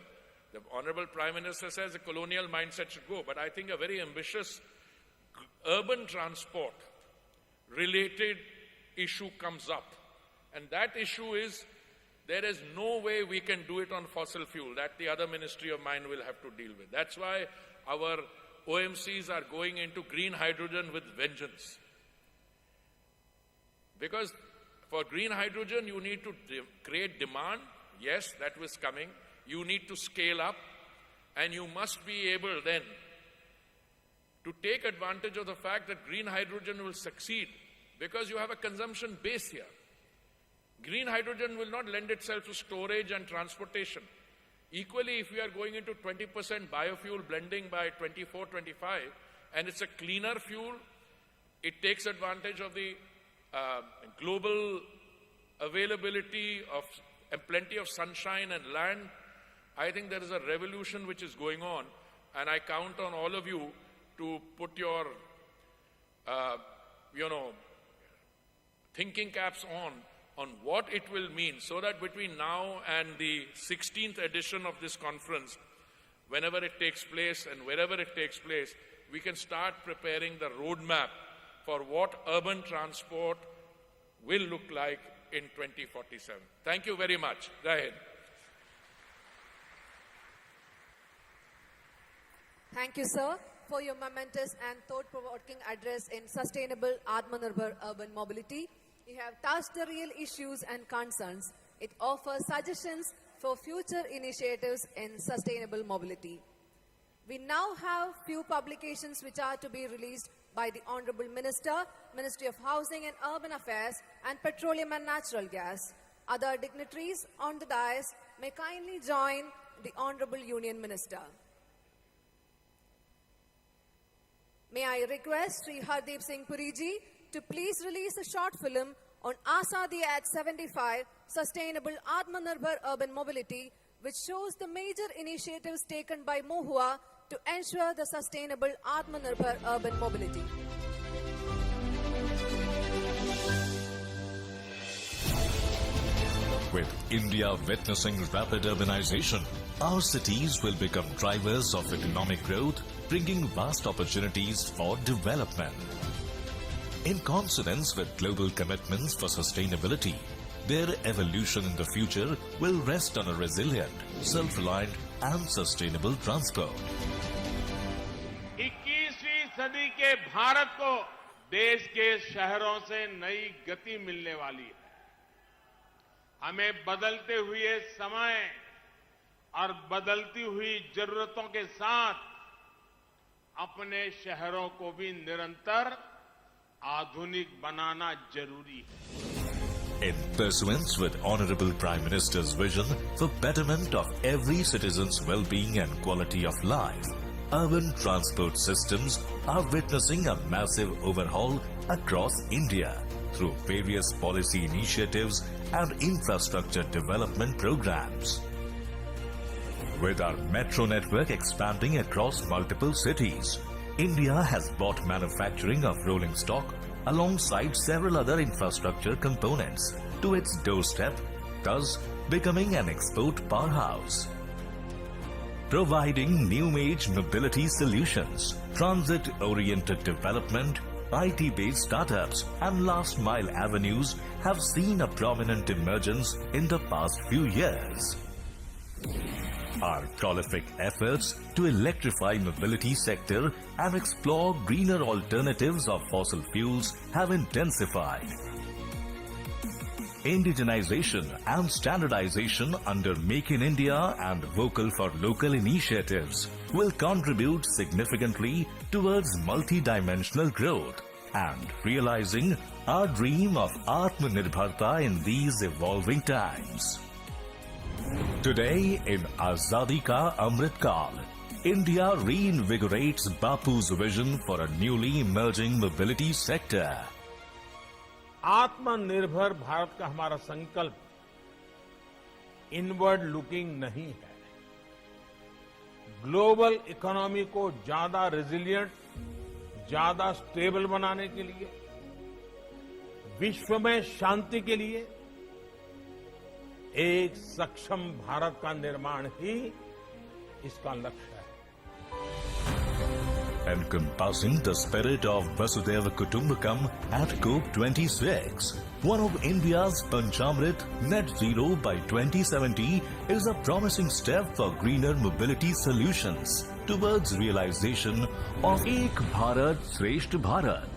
Speaker 4: the Honorable Prime Minister says a colonial mindset should go, but I think a very ambitious urban transport related issue comes up. And that issue is, there is no way we can do it on fossil fuel. That the other ministry of mine will have to deal with. That's why our OMCs are going into green hydrogen with vengeance. Because for green hydrogen, you need to create demand. Yes, that was coming. You need to scale up, and you must be able then to take advantage of the fact that green hydrogen will succeed because you have a consumption base here. Green hydrogen will not lend itself to storage and transportation. Equally, if we are going into 20% biofuel blending by 24, 25, and it's a cleaner fuel, it takes advantage of the global availability of and plenty of sunshine and land. I think there is a revolution which is going on, and I count on all of you to put your, thinking caps on what it will mean, so that between now and the 16th edition of this conference, whenever it takes place and wherever it takes place, we can start preparing the roadmap for what urban transport will look like in 2047. Thank you very much. Jai Hind.
Speaker 1: Thank you, sir, for your momentous and thought-provoking address in sustainable Atmanirbhar urban mobility. You have touched the real issues and concerns. It offers suggestions for future initiatives in sustainable mobility. We now have few publications which are to be released by the Honorable Minister, Ministry of Housing and Urban Affairs, and Petroleum and Natural Gas. Other dignitaries on the dais may kindly join the Honorable Union Minister. May I request Sri Hardeep Singh Puri ji to please release a short film on Asadi at 75, Sustainable Atmanirbhar Urban Mobility, which shows the major initiatives taken by MOHUA to ensure the sustainable Atmanirbhar urban mobility.
Speaker 5: With India witnessing rapid urbanization, our cities will become drivers of economic growth, bringing vast opportunities for development. In consonance with global commitments for sustainability, their evolution in the future will rest on a resilient, self-reliant and sustainable transport.
Speaker 6: 21वीं सदी के भारत को देश के शहरों से नई गति मिलने वाली है। हमें बदलते हुए समय और बदलती हुई जरूरतों के साथ अपने शहरों को भी निरंतर आधुनिक बनाना जरूरी है।
Speaker 5: In pursuance with Honorable Prime Minister's vision for betterment of every citizen's well-being and quality of life, urban transport systems are witnessing a massive overhaul across India through various policy initiatives and infrastructure development programs. With our metro network expanding across multiple cities, India has brought manufacturing of rolling stock alongside several other infrastructure components to its doorstep, thus becoming an export powerhouse. Providing new-age mobility solutions, transit-oriented development, IT-based startups and last-mile avenues have seen a prominent emergence in the past few years. Our prolific efforts to electrify mobility sector and explore greener alternatives of fossil fuels have intensified. Indigenization and standardization under Make in India and Vocal for Local initiatives will contribute significantly towards multi-dimensional growth and realizing our dream of Atmanirbharta in these evolving times. Today in Azadi Ka Amrit Kaal, India reinvigorates Bapu's vision for a newly emerging mobility sector.
Speaker 6: आत्मनिर्भर भारत का हमारा संकल्प inward looking नहीं है। Global economy को ज्यादा resilient, ज्यादा stable बनाने के लिए, विश्व में शांति के लिए एक सक्षम भारत का निर्माण ही इसका लक्ष्य है।
Speaker 5: Encompassing the spirit of Vasudhaiva Kutumbakam at COP26, one of India's Panchamrit Net Zero by 2070 is a promising step for greener mobility solutions towards realization of Ek Bharat Shreshth Bharat.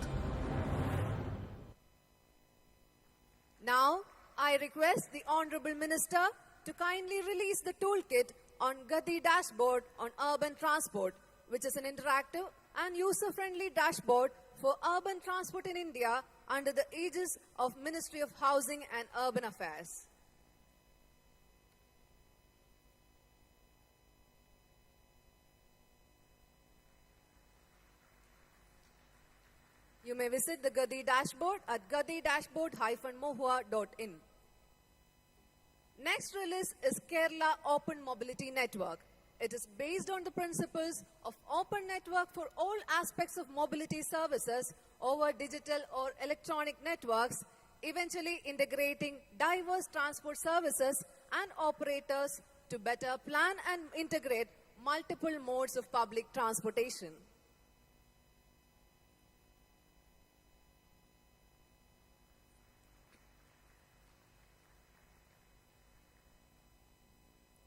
Speaker 1: Now, I request the Honorable Minister to kindly release the toolkit on Gati Dashboard on Urban Transport, which is an interactive and user-friendly dashboard for urban transport in India under the aegis of Ministry of Housing and Urban Affairs. You may visit the Gati dashboard at gati-dashboard-mohua.in. Next release is Kerala Open Mobility Network. It is based on the principles of open network for all aspects of mobility services over digital or electronic networks, eventually integrating diverse transport services and operators to better plan and integrate multiple modes of public transportation.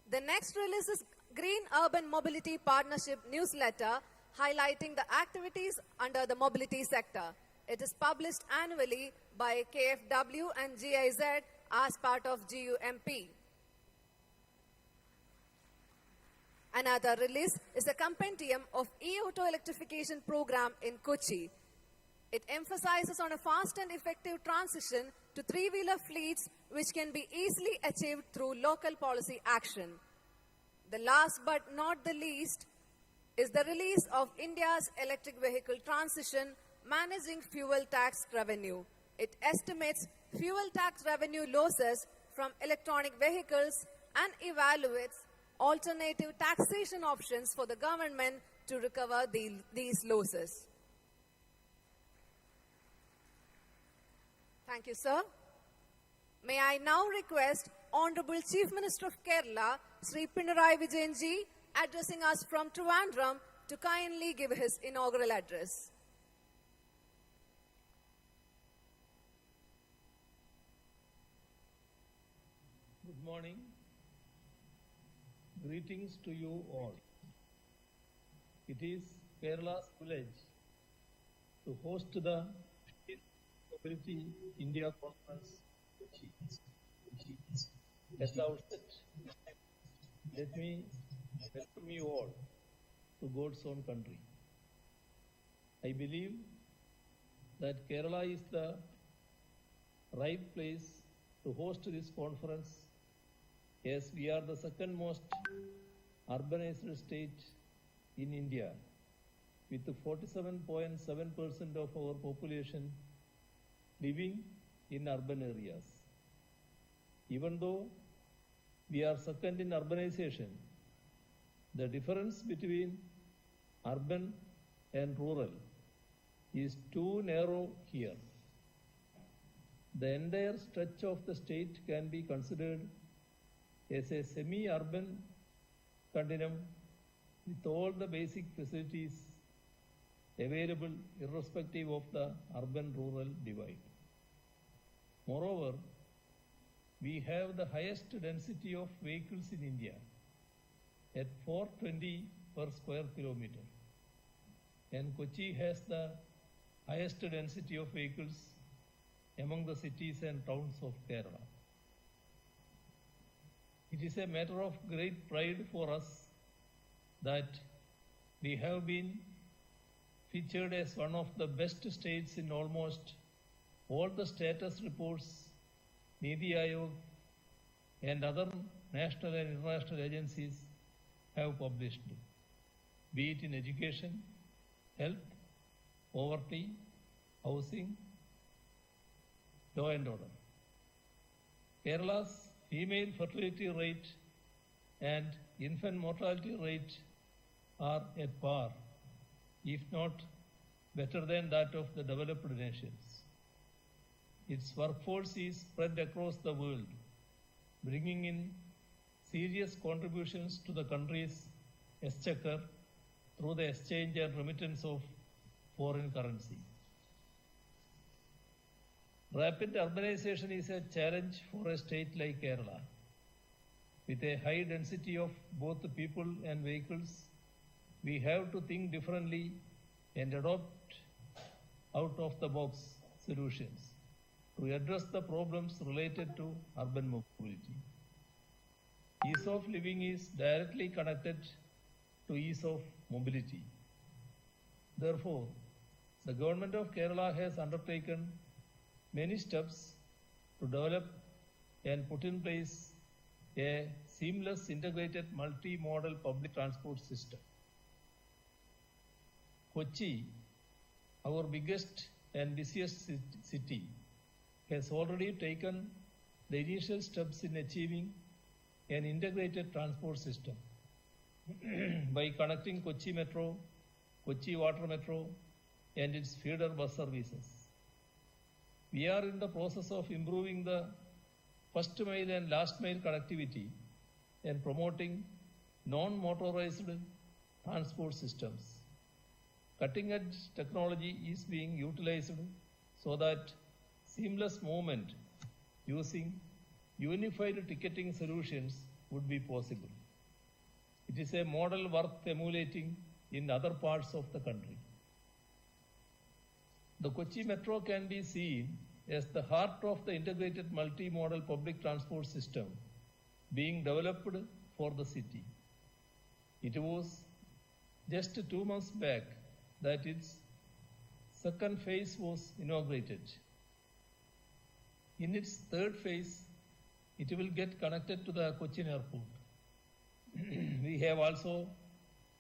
Speaker 1: The next release is Green Urban Mobility Partnership newsletter highlighting the activities under the mobility sector. It is published annually by KFW and GIZ as part of GUMP. Another release is a compendium of e-auto electrification program in Kochi. It emphasizes on a fast and effective transition to three-wheeler fleets which can be easily achieved through local policy action. The last but not the least is the release of India's electric vehicle transition managing fuel tax revenue. It estimates fuel tax revenue losses from electronic vehicles and evaluates alternative taxation options for the government to recover these losses. Thank you, sir. May I now request Honorable Chief Minister of Kerala, Sri Pinarayi Vijayan ji, addressing us from Trivandrum, to kindly give his inaugural address.
Speaker 7: Good morning. Greetings to you all. It is Kerala's privilege to host the Mobility India Conference. At the outset, let me welcome you all to God's own country. I believe that Kerala is the right place to host this conference, as we are the second most urbanized state in India, with 47.7% of our population living in urban areas. Even though we are second in urbanization, the difference between urban and rural is too narrow here. The entire stretch of the state can be considered as a semi-urban continuum with all the basic facilities available irrespective of the urban-rural divide. Moreover, we have the highest density of vehicles in India at 420 per square kilometer, and Kochi has the highest density of vehicles among the cities and towns of Kerala. It is a matter of great pride for us that we have been featured as one of the best states in almost all the status reports Niti Aayog and other national and international agencies have published, be it in education, health, poverty, housing, law and order. Kerala's female fertility rate and infant mortality rate are at par, if not better than that of the developed nations. Its workforce is spread across the world, bringing in serious contributions to the country's exchequer through the exchange and remittance of foreign currency. Rapid urbanization is a challenge for a state like Kerala. With a high density of both people and vehicles, we have to think differently and adopt out-of-the-box solutions to address the problems related to urban mobility. Ease of living is directly connected to ease of mobility. Therefore, the government of Kerala has undertaken many steps to develop and put in place a seamless integrated multi-modal public transport system. Kochi, our biggest and busiest city, has already taken the initial steps in achieving an integrated transport system by connecting Kochi Metro, Kochi Water Metro, and its feeder bus services. We are in the process of improving the first mile and last mile connectivity and promoting non-motorized transport systems. Cutting-edge technology is being utilized so that seamless movement using unified ticketing solutions would be possible. It is a model worth emulating in other parts of the country. The Kochi Metro can be seen as the heart of the integrated multi-modal public transport system being developed for the city. It was just 2 months back that its second phase was inaugurated. In its third phase, it will get connected to the Cochin airport. We have also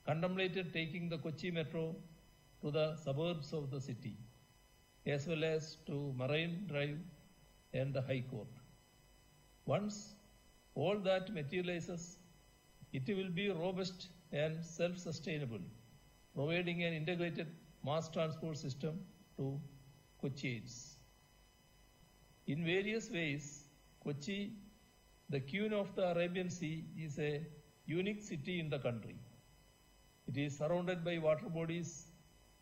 Speaker 7: contemplated taking the Kochi Metro to the suburbs of the city, as well as to Marine Drive and the High Court. Once all that materializes, it will be robust and self-sustainable, providing an integrated mass transport system to Kochiites. In various ways, Kochi, the queen of the Arabian Sea, is a unique city in the country. It is surrounded by water bodies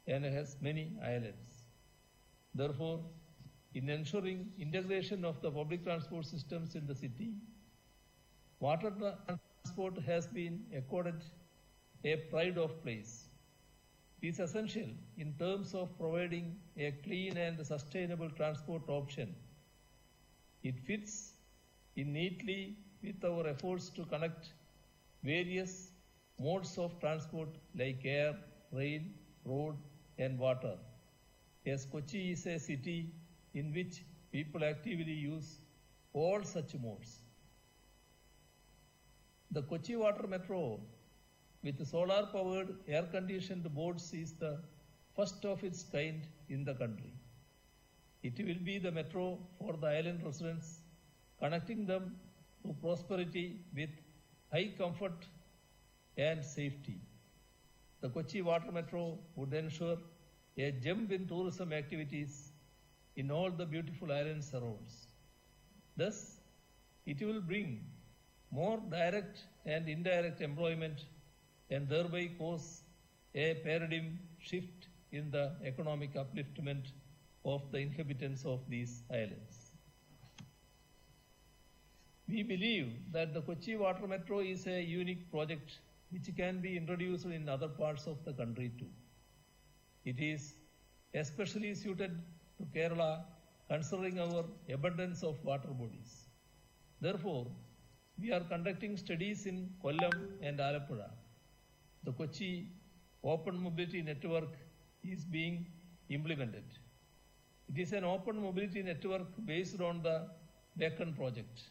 Speaker 7: and has many islands. Therefore, in ensuring integration of the public transport systems in the city, water transport has been accorded a pride of place. It is essential in terms of providing a clean and sustainable transport option. It fits in neatly with our efforts to connect various modes of transport like air, rail, road, and water, as Kochi is a city in which people actively use all such modes. The Kochi Water Metro with solar-powered air-conditioned boats is the first of its kind in the country. It will be the metro for the island residents, connecting them to prosperity with high comfort and safety. The Kochi Water Metro would ensure a jump in tourism activities in all the beautiful islands around. Thus, it will bring more direct and indirect employment and thereby cause a paradigm shift in the economic upliftment of the inhabitants of these islands. We believe that the Kochi Water Metro is a unique project which can be introduced in other parts of the country too. It is especially suited to Kerala considering our abundance of water bodies. Therefore, we are conducting studies in Kollam and Alappuzha. The Kochi Open Mobility Network is being implemented. It is an open mobility network based on the Beacon project,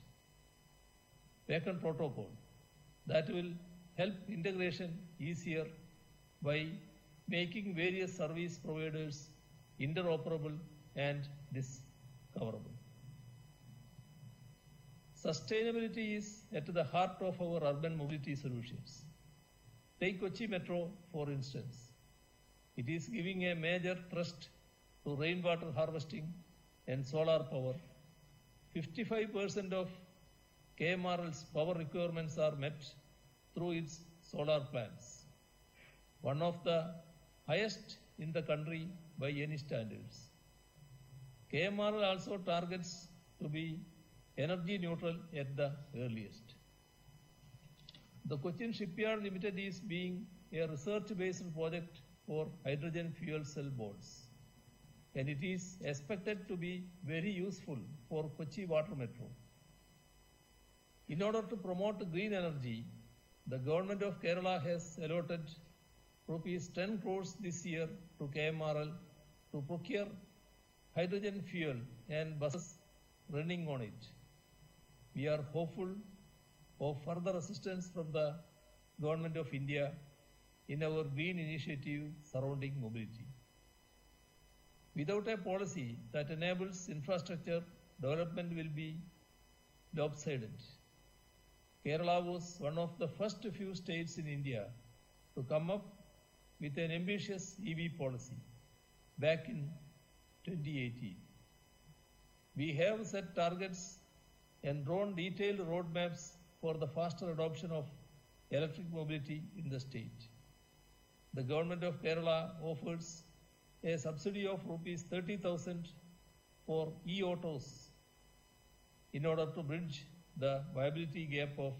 Speaker 7: Beacon protocol, that will help integration easier by making various service providers interoperable and discoverable. Sustainability is at the heart of our urban mobility solutions. Take Kochi Metro, for instance. It is giving a major thrust to rainwater harvesting and solar power. 55% of KMRL's power requirements are met through its solar plants, one of the highest in the country by any standards. KMRL also targets to be energy neutral at the earliest. The Cochin Shipyard Limited is being a research-based project for hydrogen fuel cell boats, and it is expected to be very useful for Kochi Water Metro. In order to promote green energy, the government of Kerala has allotted rupees 10 crores this year to KMRL to procure hydrogen fuel and buses running on it. We are hopeful of further assistance from the Government of India in our green initiative surrounding mobility. Without a policy that enables infrastructure, development will be lopsided. Kerala was one of the first few states in India to come up with an ambitious EV policy back in 2018. We have set targets and drawn detailed roadmaps for the faster adoption of electric mobility in the state. The government of Kerala offers a subsidy of rupees 30,000 for e-autos in order to bridge the viability gap of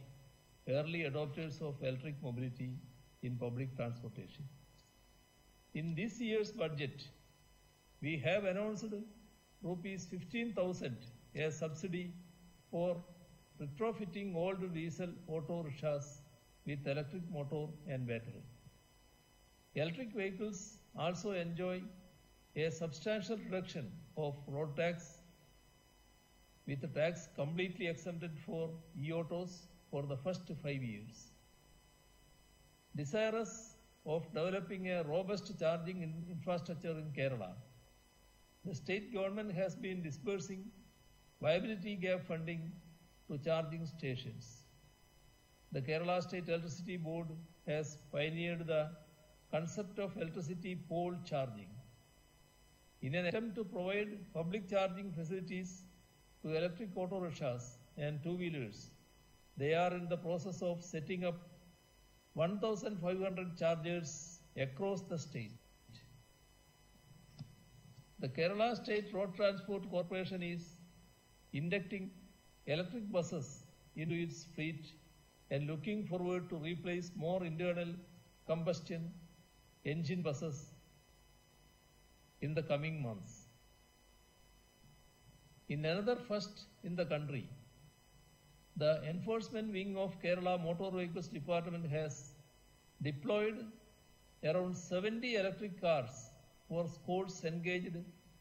Speaker 7: early adopters of electric mobility in public transportation. In this year's budget, we have announced rupees 15,000 as subsidy for retrofitting old diesel auto rickshaws with electric motor and battery. Electric vehicles also enjoy a substantial reduction of road tax, with the tax completely exempted for e-autos for the first 5 years. Desirous of developing a robust charging infrastructure in Kerala, the state government has been disbursing viability gap funding to charging stations. The Kerala State Electricity Board has pioneered the concept of electricity pole charging. In an attempt to provide public charging facilities to electric auto rickshaws and two-wheelers, they are in the process of setting up 1,500 chargers across the state. The Kerala State Road Transport Corporation is inducting electric buses into its fleet and looking forward to replace more internal combustion engine buses in the coming months. In another first in the country, the Enforcement Wing of Kerala Motor Vehicles Department has deployed around 70 electric cars for sports engaged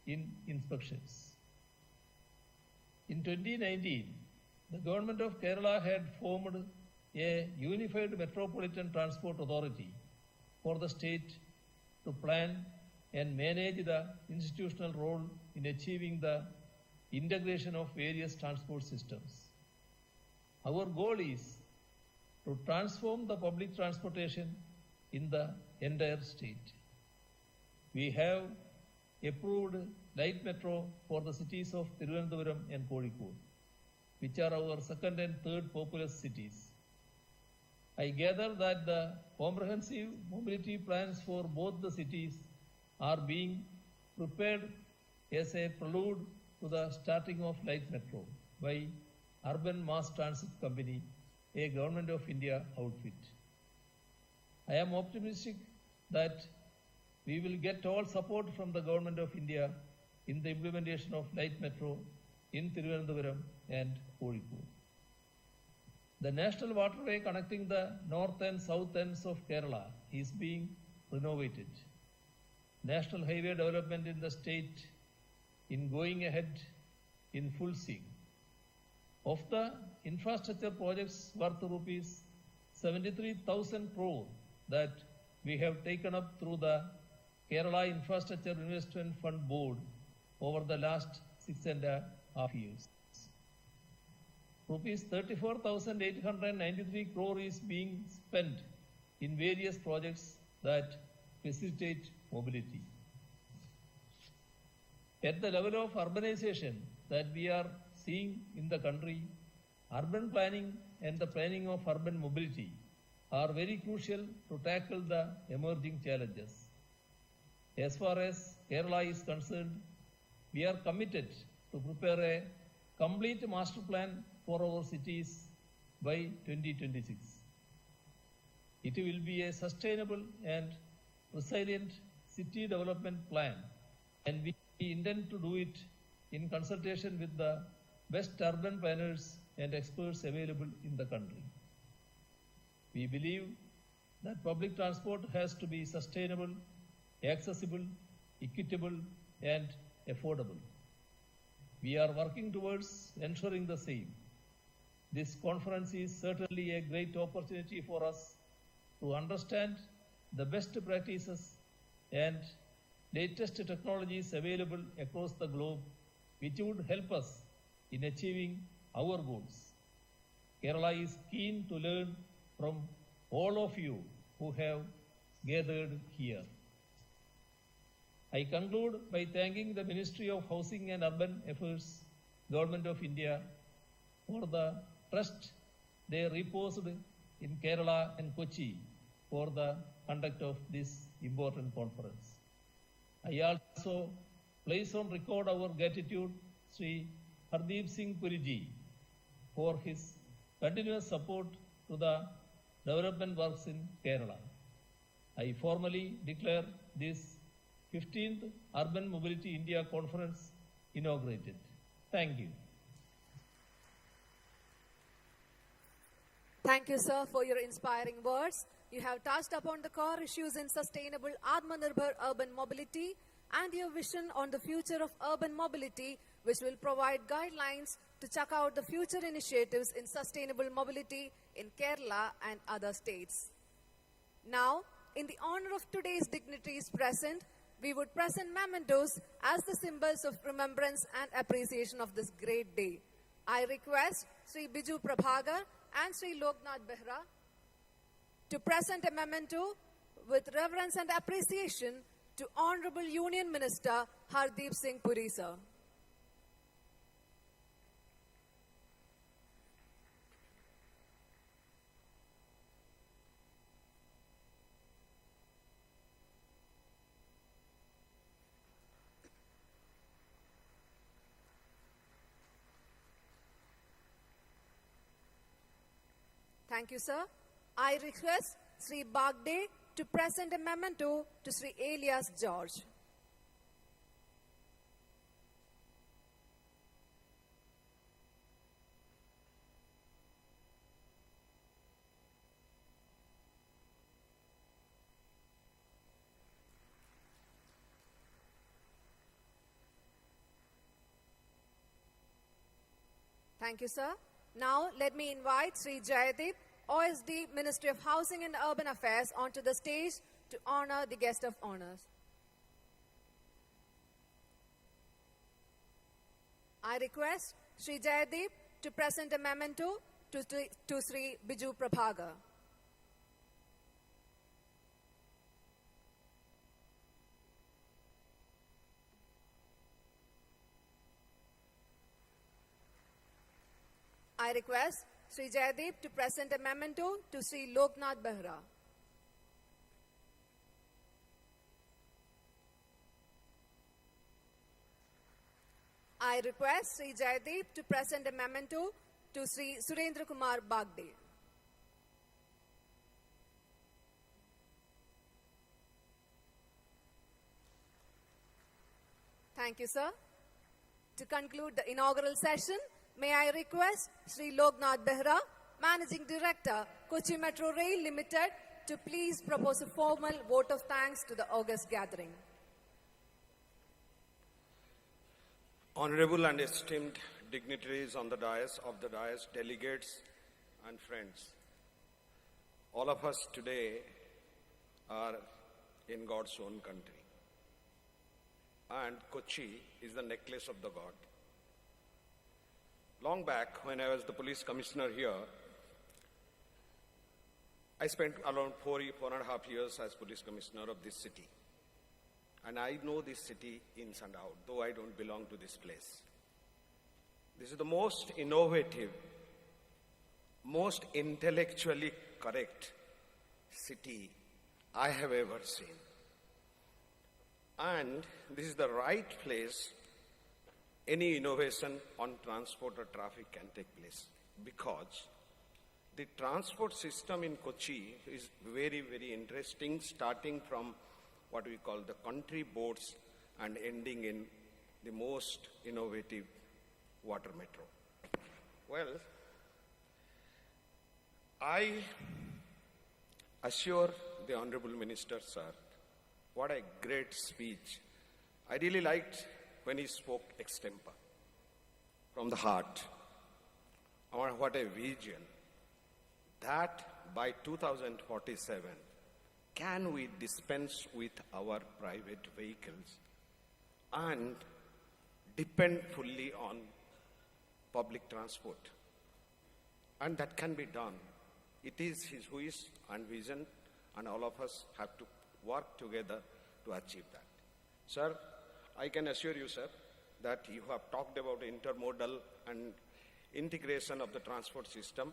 Speaker 7: in inspections. In 2019, the government of Kerala had formed a unified metropolitan transport authority for the state to plan and manage the institutional role in achieving the integration of various transport systems. Our goal is to transform the public transportation in the entire state. We have approved light metro for the cities of Thiruvananthapuram and Kozhikode, which are our second and third populous cities. I gather that the comprehensive mobility plans for both the cities are being prepared as a prelude to the starting of light metro by Urban Mass Transit Company, a Government of India outfit. I am optimistic that we will get all support from the Government of India in the implementation of light metro in Thiruvananthapuram and Kozhikode. The national waterway connecting the north and south ends of Kerala is being renovated. National highway development in the state in going ahead in full swing. Of the infrastructure projects worth rupees 73,000 crore that we have taken up through the Kerala Infrastructure Investment Fund Board over the last 6.5 years. Rupees 34,893 crore is being spent in various projects that facilitate mobility. At the level of urbanization that we are seeing in the country, urban planning and the planning of urban mobility are very crucial to tackle the emerging challenges. As far as Kerala is concerned, we are committed to prepare a complete master plan for our cities by 2026. It will be a sustainable and resilient city development plan, and we intend to do it in consultation with the best urban planners and experts available in the country. We believe that public transport has to be sustainable, accessible, equitable, and affordable. We are working towards ensuring the same. This conference is certainly a great opportunity for us to understand the best practices and latest technologies available across the globe, which would help us in achieving our goals. Kerala is keen to learn from all of you who have gathered here. I conclude by thanking the Ministry of Housing and Urban Affairs, Government of India, for the trust they reposed in Kerala and Kochi for the conduct of this important conference. I also place on record our gratitude Sri Hardeep Singh Puriji for his continuous support to the development works in Kerala. I formally declare this 15th Urban Mobility India Conference inaugurated. Thank you.
Speaker 1: Thank you, sir, for your inspiring words. You have touched upon the core issues in sustainable Atmanirbhar urban mobility and your vision on the future of urban mobility, which will provide guidelines to check out the future initiatives in sustainable mobility in Kerala and other states. Now, in the honor of today's dignitaries present, we would present mementos as the symbols of remembrance and appreciation of this great day. I request Sri Biju Prabhagar and Sri Loknath Behra to present a memento with reverence and appreciation to Honorable Union Minister Hardeep Singh Puri, sir. Thank you, sir. I request Sri Bagde to present a memento to Sri Elias George. Thank you, sir. Now, let me invite Sri Jayadeep, OSD, Ministry of Housing and Urban Affairs, onto the stage to honor the guest of honors. I request Sri Jayadeep to present a memento to Sri Biju Prabhagar. I request Sri Jayadeep to present a memento to Sri Loknath Behra. I request Sri Jayadeep to present a memento to Sri Surendra Kumar Bagde. Thank you, sir. To conclude the inaugural session, may I request Sri Loknath Behra, Managing Director, Kochi Metro Rail Limited, to please propose a formal vote of thanks to the August gathering.
Speaker 8: Honorable and esteemed dignitaries on the dais, delegates and friends. All of us today are in God's own country. And Kochi is the necklace of the god. Long back, when I was the police commissioner here, I spent around 4.5 years as police commissioner of this city. And I know this city ins and out, though I don't belong to this place. This is the most innovative, most intellectually correct city I have ever seen. And this is the right place any innovation on transport or traffic can take place, because the transport system in Kochi is very, very interesting, starting from what we call the country boats and ending in the most innovative water metro. Well, I assure the Honorable Minister, sir, what a great speech. I really liked when he spoke extempo, from the heart. What a vision. That by 2047, can we dispense with our private vehicles and depend fully on public transport? And that can be done. It is his wish and vision, and all of us have to work together to achieve that. Sir, I can assure you, sir, that you have talked about intermodal and integration of the transport system.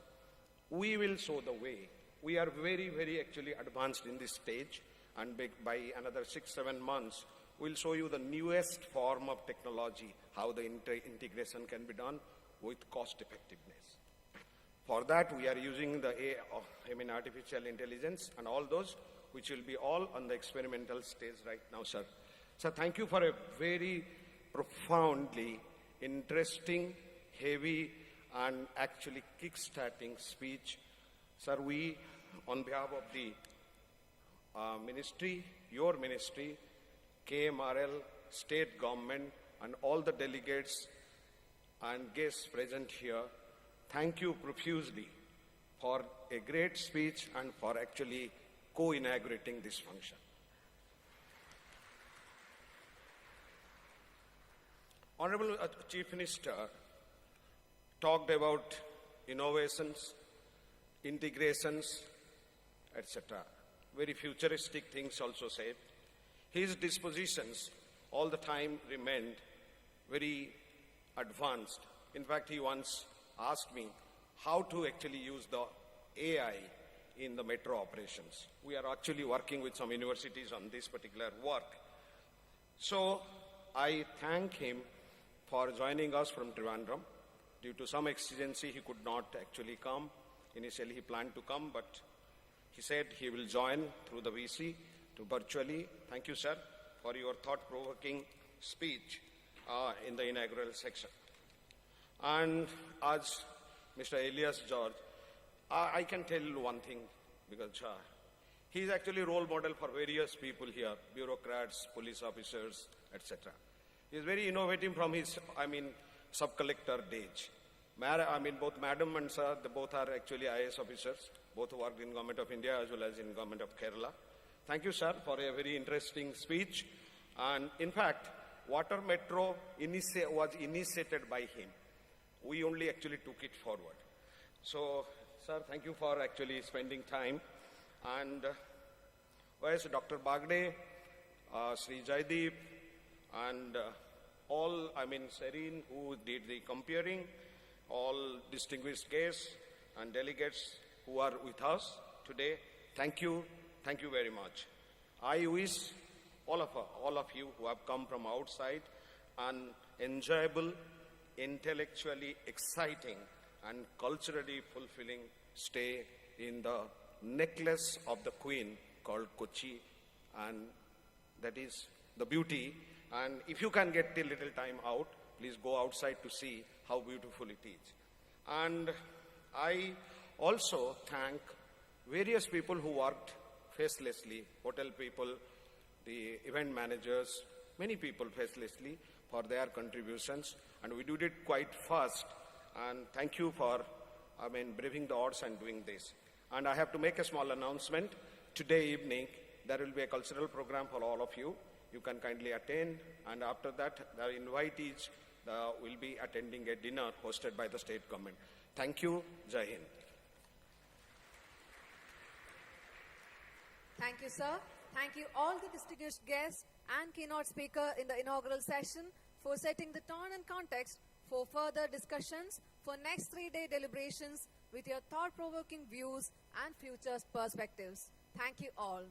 Speaker 8: We will show the way. We are very, very actually advanced in this stage, and by another 6-7 months, we'll show you the newest form of technology, how the integration can be done with cost effectiveness. For that, we are using the artificial intelligence and all those, which will be all on the experimental stage right now, sir. So thank you for a very profoundly interesting, heavy, and actually kick-starting speech. Sir, we, on behalf of the ministry, your ministry, KMRL, state government, and all the delegates and guests present here, thank you profusely for a great speech and for actually co-inaugurating this function. Honorable Chief Minister talked about innovations, integrations, etc. Very futuristic things also said. His dispositions all the time remained very advanced. In fact, he once asked me how to actually use the AI in the metro operations. We are actually working with some universities on this particular work. So I thank him for joining us from Trivandrum. Due to some exigency, he could not actually come. initially he planned to come, but he said he will join through the VC to virtually. Thank you, sir, for your thought-provoking speech in the inaugural section. And as Mr. Elias George, I can tell you one thing, because he is actually a role model for various people here, bureaucrats, police officers, etc. He is very innovative from his, sub-collector days. Both madam and sir, they both are actually IAS officers, both worked in Government of India as well as in Government of Kerala. Thank you, sir, for a very interesting speech. And in fact, Water Metro was initiated by him. We only actually took it forward. So, sir, thank you for actually spending time. And whereas Dr. Bagde, Sri Jaideep, and Serene, who did the comparing, all distinguished guests and delegates who are with us today, thank you very much. I wish all of you who have come from outside an enjoyable, intellectually exciting, and culturally fulfilling stay in the necklace of the Queen called Kochi, and that is the beauty. And if you can get a little time out, please go outside to see how beautiful it is. And I also thank various people who worked facelessly, hotel people, the event managers, many people facelessly for their contributions. And we did it quite fast. And thank you for, braving the odds and doing this. And I have to make a small announcement. Today evening, there will be a cultural program for all of you. You can kindly attend. And after that, the invitees will be attending a dinner hosted by the state government. Thank you. Jai Hind.
Speaker 1: Thank you, sir. Thank you all the distinguished guests and keynote speaker in the inaugural session for setting the tone and context for further discussions for next 3-day deliberations with your thought-provoking views and future perspectives. Thank you all.